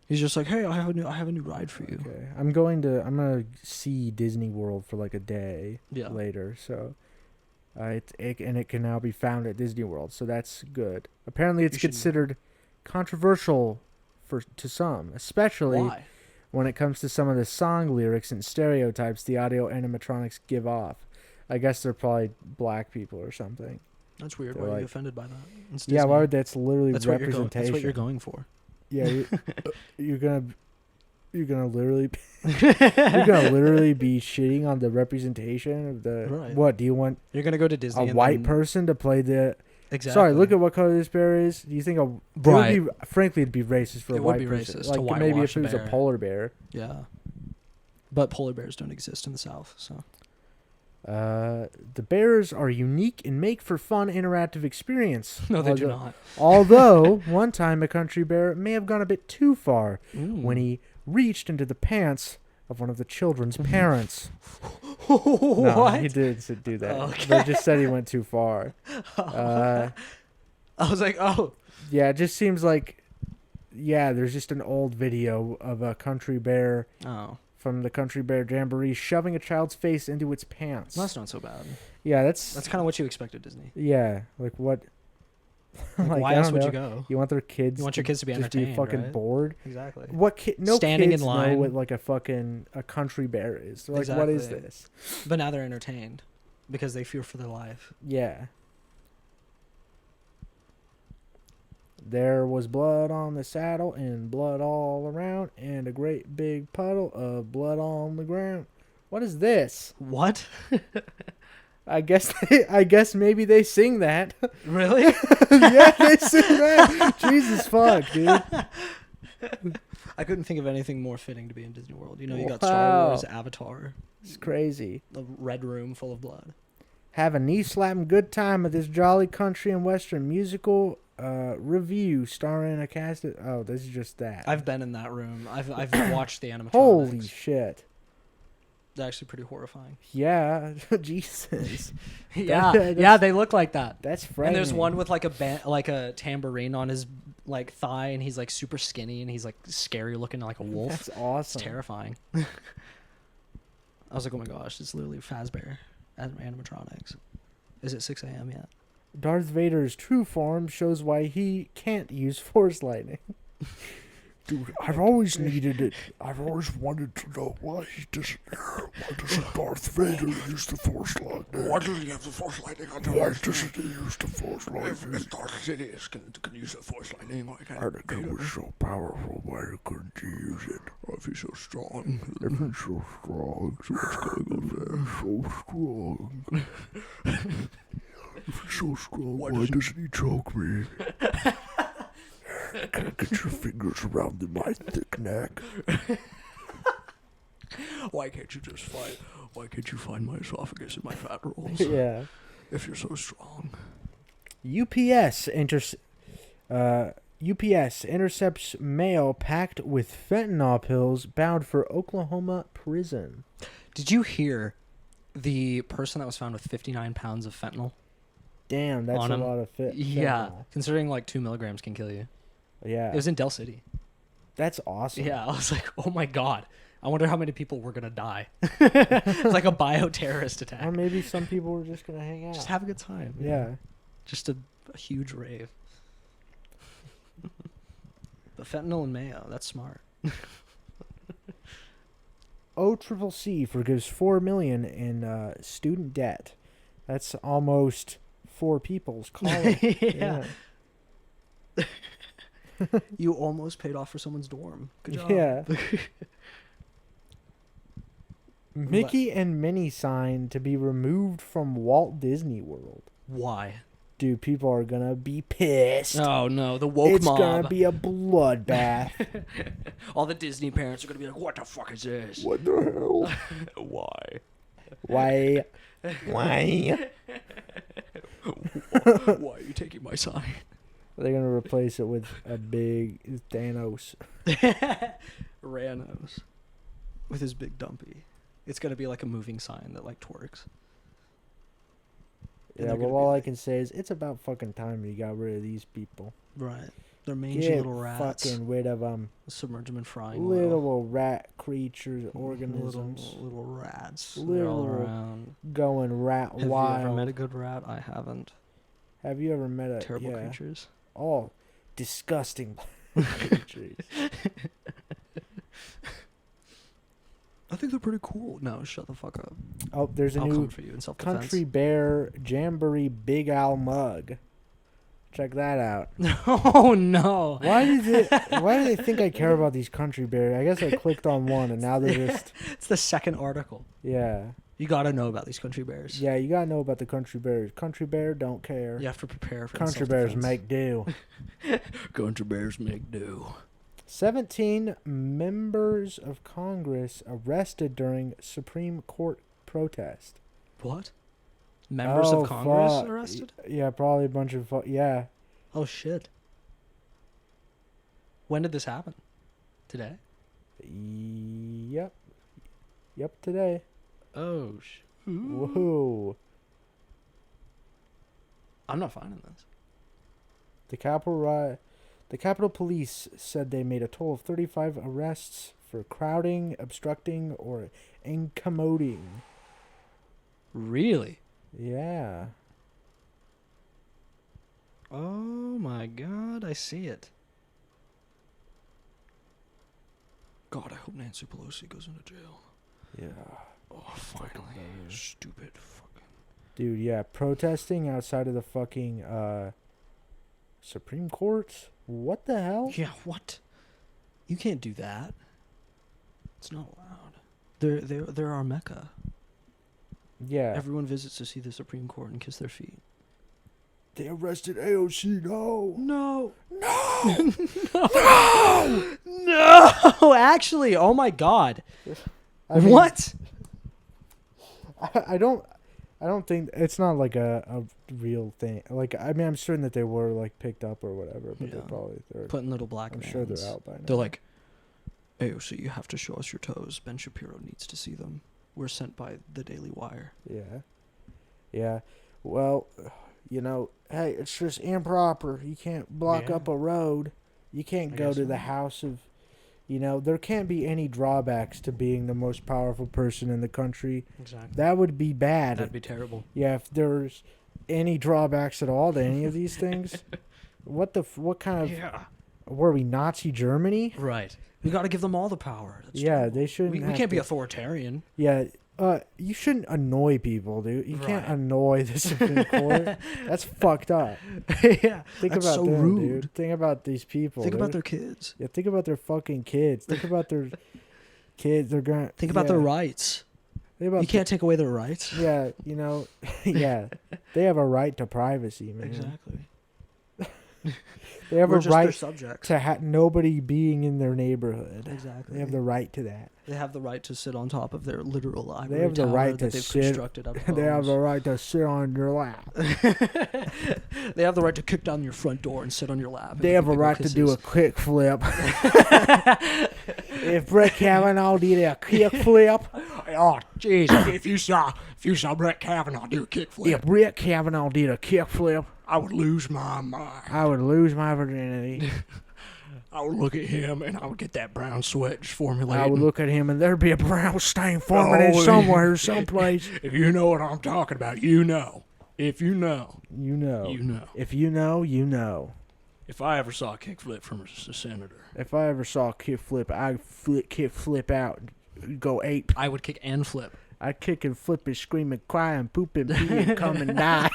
He's just like, hey, I have a new ride for you. Okay. I'm gonna see Disney World for like a day Yeah. later. So and it can now be found at Disney World. So that's good. Apparently it's You should- considered controversial to some, especially Why? when it comes to some of the song lyrics and stereotypes the audio animatronics give off. I guess they're probably black people or something. That's weird. They're Why are you like- offended by that? It's Yeah, Disney. why would that's literally That's what you're representation. That's what you're going for. Yeah, you're gonna you're gonna literally be shitting on the representation of the Right. what? Do you want You're gonna go to Disney. a and white then- person to play the? Exactly. Sorry, look at what color this bear is. Do you think Right. It would be, frankly, it'd be racist for It a would white be person. racist Like to maybe whitewash if it was a a bear. polar bear. Yeah. But polar bears don't exist in the South, so. The bears are unique and make for fun interactive experience. No, they do Although- not. Although one time a country bear may have gone a bit too far Mm. when he reached into the pants of one of the children's parents. What? No, he didn't do that. Okay. They just said he went too far. I was like, oh. Yeah, it just seems like, there's just an old video of a country bear Oh. from the Country Bear Jamboree shoving a child's face into its pants. Well, that's not so bad. Yeah, that's That's kind of what you expected, Disney. yeah. Like what? Like, why I else don't would you know. go? You want their kids? You want your kids to be just entertained, be fucking right? bored. Exactly. What kid? No Standing kids in know line. what like a country bear is. They're like, what is Exactly. this? But now they're entertained because they fear for their life. Yeah. There was blood on the saddle and blood all around and a great big puddle of blood on the ground. What is this? What? I guess maybe they sing that. Really? Yeah, they sing that. Jesus fuck, dude. I couldn't think of anything more fitting to be in Disney World. You know, you got Wow. Star Wars, Avatar, It's crazy. a red room full of blood. Have a knee-slapping good time at this jolly country and western musical review starring a cast of... Oh, this is just that. I've been in that room. I've watched the animatronics. Holy shit. They're actually pretty horrifying. Yeah, Jesus. Yeah, That's- yeah, they look like that. That's frightening. And there's one with like a tambourine on his like thigh, and he's like super skinny, and he's like scary looking like a wolf. That's It's awesome. terrifying. I was like, oh my gosh, it's literally Fazbear animatronics. Is it 6 a.m. yet? Darth Vader's true form shows why he can't use Force lightning. Dude, I've always needed it. I've always wanted to know why doesn't Darth Vader use the Force lightning? Why doesn't he have the Force lightning? I don't Why understand. doesn't he use the Force lightning? If Darth Sidious can use the Force lightning, why can't Anakin was so powerful, why couldn't he use it? Oh, if he's so strong. If he's so strong, so what's going on there? So strong. If he's so strong, why doesn't he choke me? Can't get your fingers around my thick neck. Why can't you just find? Why can't you find my esophagus and my fat rolls? Yeah. If you're so strong. UPS intercepts mail packed with fentanyl pills bound for Oklahoma prison. Did you hear the person that was found with 59 pounds of fentanyl? Damn, that's On a him? lot of Yeah, fentanyl. considering like 2 milligrams can kill you. Yeah. It was in Del City. That's awesome. Yeah, I was like, oh my god. I wonder how many people were gonna die. It's like a bioterrorist attack. Or maybe some people were just gonna hang out. Just have a good time. Yeah. Just a huge rave. But fentanyl and mayo, that's smart. OCCC forgives $4 million in student debt. That's almost 4 people's college. Yeah. You almost paid off for someone's dorm. Good job. Yeah. Mickey and Minnie sign to be removed from Walt Disney World. Why? Dude, people are gonna be pissed. Oh no, the woke It's mob. gonna be a bloodbath. All the Disney parents are gonna be like, "What the fuck is this? What the hell? Why? Why? Why? Why are you taking my sign?" They're gonna replace it with a big Thanos. Ranos with his big dumpy. It's gonna be like a moving sign that like twerks. And Yeah, they're well, gonna be all I like- can say is it's about fucking time you got rid of these people. Right. They're mangy Get little rats. fucking rid of them. Submerge them in frying oil. Little rat creatures, organisms, Little rats. They're all Little around. going rat Have you wild. ever met a good rat? I haven't. Have you ever met a Terrible yeah, creatures. all disgusting creatures? I think they're pretty cool. No, shut the fuck up. Oh, there's a I'll new come for you in self-defense. Country Bear Jamboree Big Al mug, which Check that out. Oh no. Why do they think I care about these country bears? I guess I clicked on one and now they're just It's the second article. yeah. You gotta know about these country bears. Yeah, you gotta know about the country bears. Country bear don't care. You have to prepare for Country bears self-defense. make do. Country bears make do. 17 members of Congress arrested during Supreme Court protest. What? Members Oh, of Congress fuck. arrested? Yeah, probably a bunch of yeah. Oh shit. When did this happen? Today? Yep. Yep, today. Oh shit. Woohoo. I'm not finding this. The Capitol Police said they made a total of 35 arrests for crowding, obstructing, or incommoding. Really? Yeah. Oh my god, I see it. God, I hope Nancy Pelosi goes into jail. Yeah. Oh, finally. Stupid fucking... Dude, yeah, protesting outside of the fucking Supreme Court? What the hell? Yeah, what? You can't do that. It's not allowed. They're our mecca. Yeah. Everyone visits to see the Supreme Court and kiss their feet. They arrested AOC. No. No. No. No! Actually, oh my god. I mean, What? I don't think it's not like a real thing. Like, I mean, I'm certain that they were like picked up or whatever, but Yeah. they're Putting little black I'm vans. sure they're out by now. They're like, AOC, you have to show us your toes. Ben Shapiro needs to see them. We're sent by the Daily Wire. Yeah. Yeah. Well, you know, hey, it's just improper. You can't block Yeah. up a road. You can't I go guess to so. the house of, you know, there can't be any drawbacks to being the most powerful person in the country. Exactly. That would be bad. That'd be terrible. Yeah, if there's any drawbacks at all to any of these things, what kind of Yeah. were we Nazi Germany? Right. We got to give them all the power. That's Yeah, terrible. they shouldn't. We have can't be to- authoritarian. Yeah, you shouldn't annoy people, dude. You can't Right. annoy the Supreme Court. That's fucked up. Yeah. Think That's about so them, rude. dude. Think about these people. Think about dude. their kids. Yeah, think about their fucking kids. Think about their kids. They're gonna Think about their rights. Think about You can't take away their rights. yeah, you know, yeah. They have a right to privacy, man. Exactly. They have We're a just their right subjects. to nobody being in their neighborhood. Exactly. They have the right to that. They have the right to sit on top of their literal library have the tower right that to they've sit- constructed out of They have homes. the right to sit on your lap. They have the right to kick down your front door and sit on your lap. and They give have you a big right to do a kisses. kick flip. If Brett Kavanaugh did a kick flip, Oh, jeez! if you saw Brett Kavanaugh do a kickflip, if Brett Kavanaugh did a kick flip, I would lose my mind. I would lose my virginity. I would look at him and I would get that brown sweat just formulating. I would look at him and there'd be a brown stain forming in Oh, somewhere, someplace. If you know what I'm talking about, you know. If you know, You know. you know. If you know, you know. If I ever saw a kickflip from a senator, If I ever saw a kick flip, I'd kick flip out and go ape. I would kick and flip. I'd kick and flip and scream and cry and poop and pee and come and die.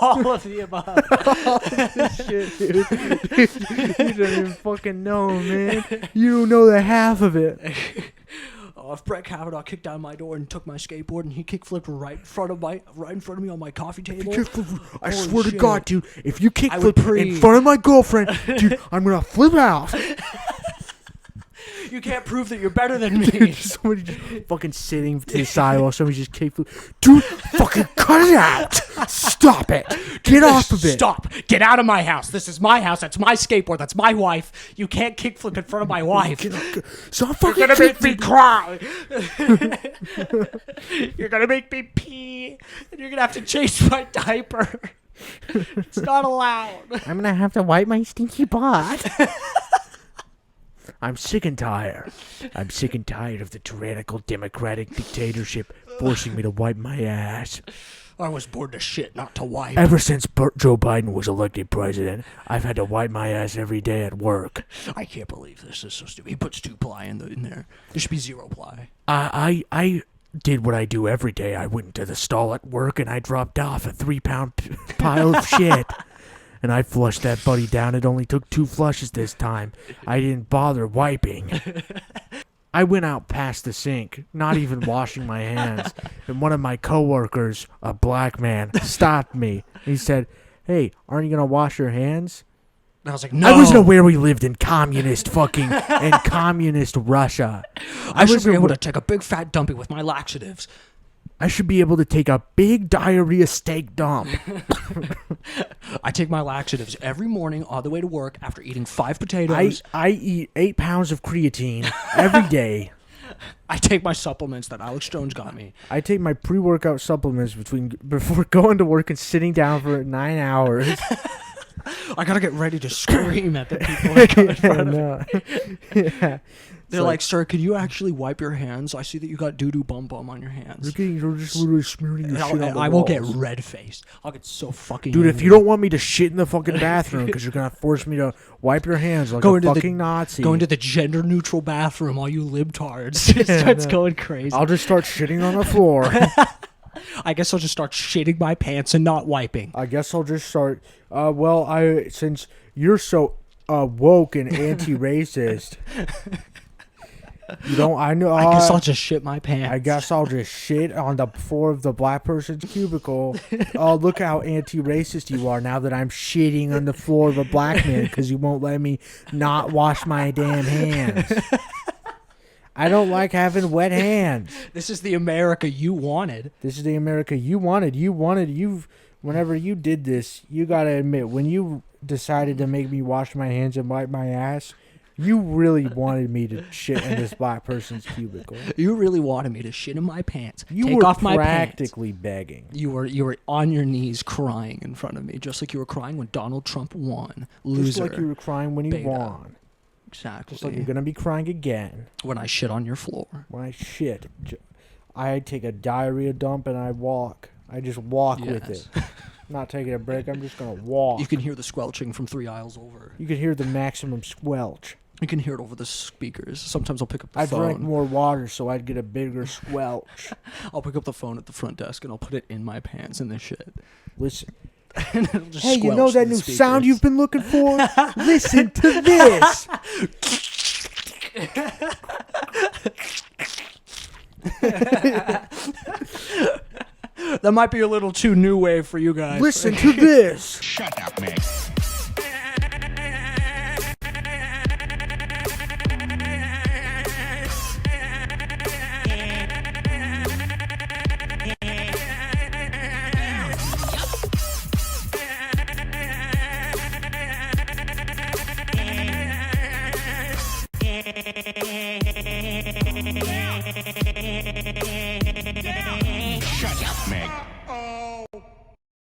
All of the above. Shit, dude. You don't even fucking know, man. You don't know the half of it. Oh, if Brett Kavanaugh kicked down my door and took my skateboard and he kickflipped right in front of me on my coffee table, I Holy swear to shit. God, dude, if you kick I would flip in pre- front of my girlfriend, dude, I'm gonna flip out. you can't prove that you're better than me. Somebody just fucking sitting to the side while somebody just kick flip. Dude, fucking cut it out. Stop it. Get off of it. Stop! Get out of my house. This is my house. That's my skateboard. That's my wife. You can't kickflip in front of my wife. Stop You're fucking gonna make kick me cry. You're gonna make me pee, and you're gonna have to change my diaper. It's not allowed. I'm gonna have to wipe my stinky butt. I'm sick and tired. I'm sick and tired of the tyrannical democratic dictatorship forcing me to wipe my ass. I was born to shit, not to wipe. Ever since Joe Biden was elected president, I've had to wipe my ass every day at work. I can't believe this. This is so stupid. He puts 2 ply in there. There should be 0 ply. I did what I do every day. I went into the stall at work and I dropped off a 3-pound pile of shit. And I flushed that buddy down. It only took 2 flushes this time. I didn't bother wiping. I went out past the sink, not even washing my hands. And one of my coworkers, a black man, stopped me. He said, "Hey, aren't you going to wash your hands?" And I was like, no. I wasn't aware we lived in communist communist Russia. I should be able to take a big fat dumpy with my laxatives. I should be able to take a big diarrhea steak dump. I take my laxatives every morning on the way to work after eating 5 potatoes. I eat 8 pounds of creatine every day. I take my supplements that Alex Jones got me. I take my pre-workout supplements before going to work and sitting down for 9 hours. I gotta get ready to scream at the people that come in front of me. Yeah. They're like, "Sir, could you actually wipe your hands? I see that you got doo-doo bum on your hands." You're just literally smearing your shit on the I will get walls. red-faced. I'll get so fucking Dude, if angry. you don't want me to shit in the fucking bathroom because you're going to force me to wipe your hands like a fucking Nazi. Go into the gender-neutral bathroom, all you libtards. It starts going crazy. I'll just start shitting on the floor. I guess I'll just start shitting my pants and not wiping. I guess I'll just start. Since you're so woke and anti-racist, I know. I guess I'll just shit my pants. I guess I'll just shit on the floor of the black person's cubicle. Oh, look how anti-racist you are now that I'm shitting on the floor of a black man because you won't let me not wash my damn hands. I don't like having wet hands. This is the America you wanted. This is the America you wanted. Whenever you did this, you gotta admit, when you decided to make me wash my hands and wipe my ass, you really wanted me to shit in this black person's cubicle. You really wanted me to shit in my pants. You take were off my practically pants. begging. You were on your knees crying in front of me, just like you were crying when Donald Trump won. Loser. Just like you were crying when he Beta. won. Exactly. Just like you're gonna be crying again. When I shit on your floor. When I shit, I take a diarrhea dump and I walk. I just walk with it. Not taking a break. I'm just gonna walk. You can hear the squelching from 3 aisles over. You can hear the maximum squelch. You can hear it over the speakers. Sometimes I'll pick up the I phone. drank more water so I'd get a bigger squelch. I'll pick up the phone at the front desk and I'll put it in my pants and this shit. Listen. And it'll just Hey, you squelch know that the new speakers. sound you've been looking for? Listen to this. That might be a little too new wave for you guys. Listen to this. Shut up, Meg. Shut up, Meg.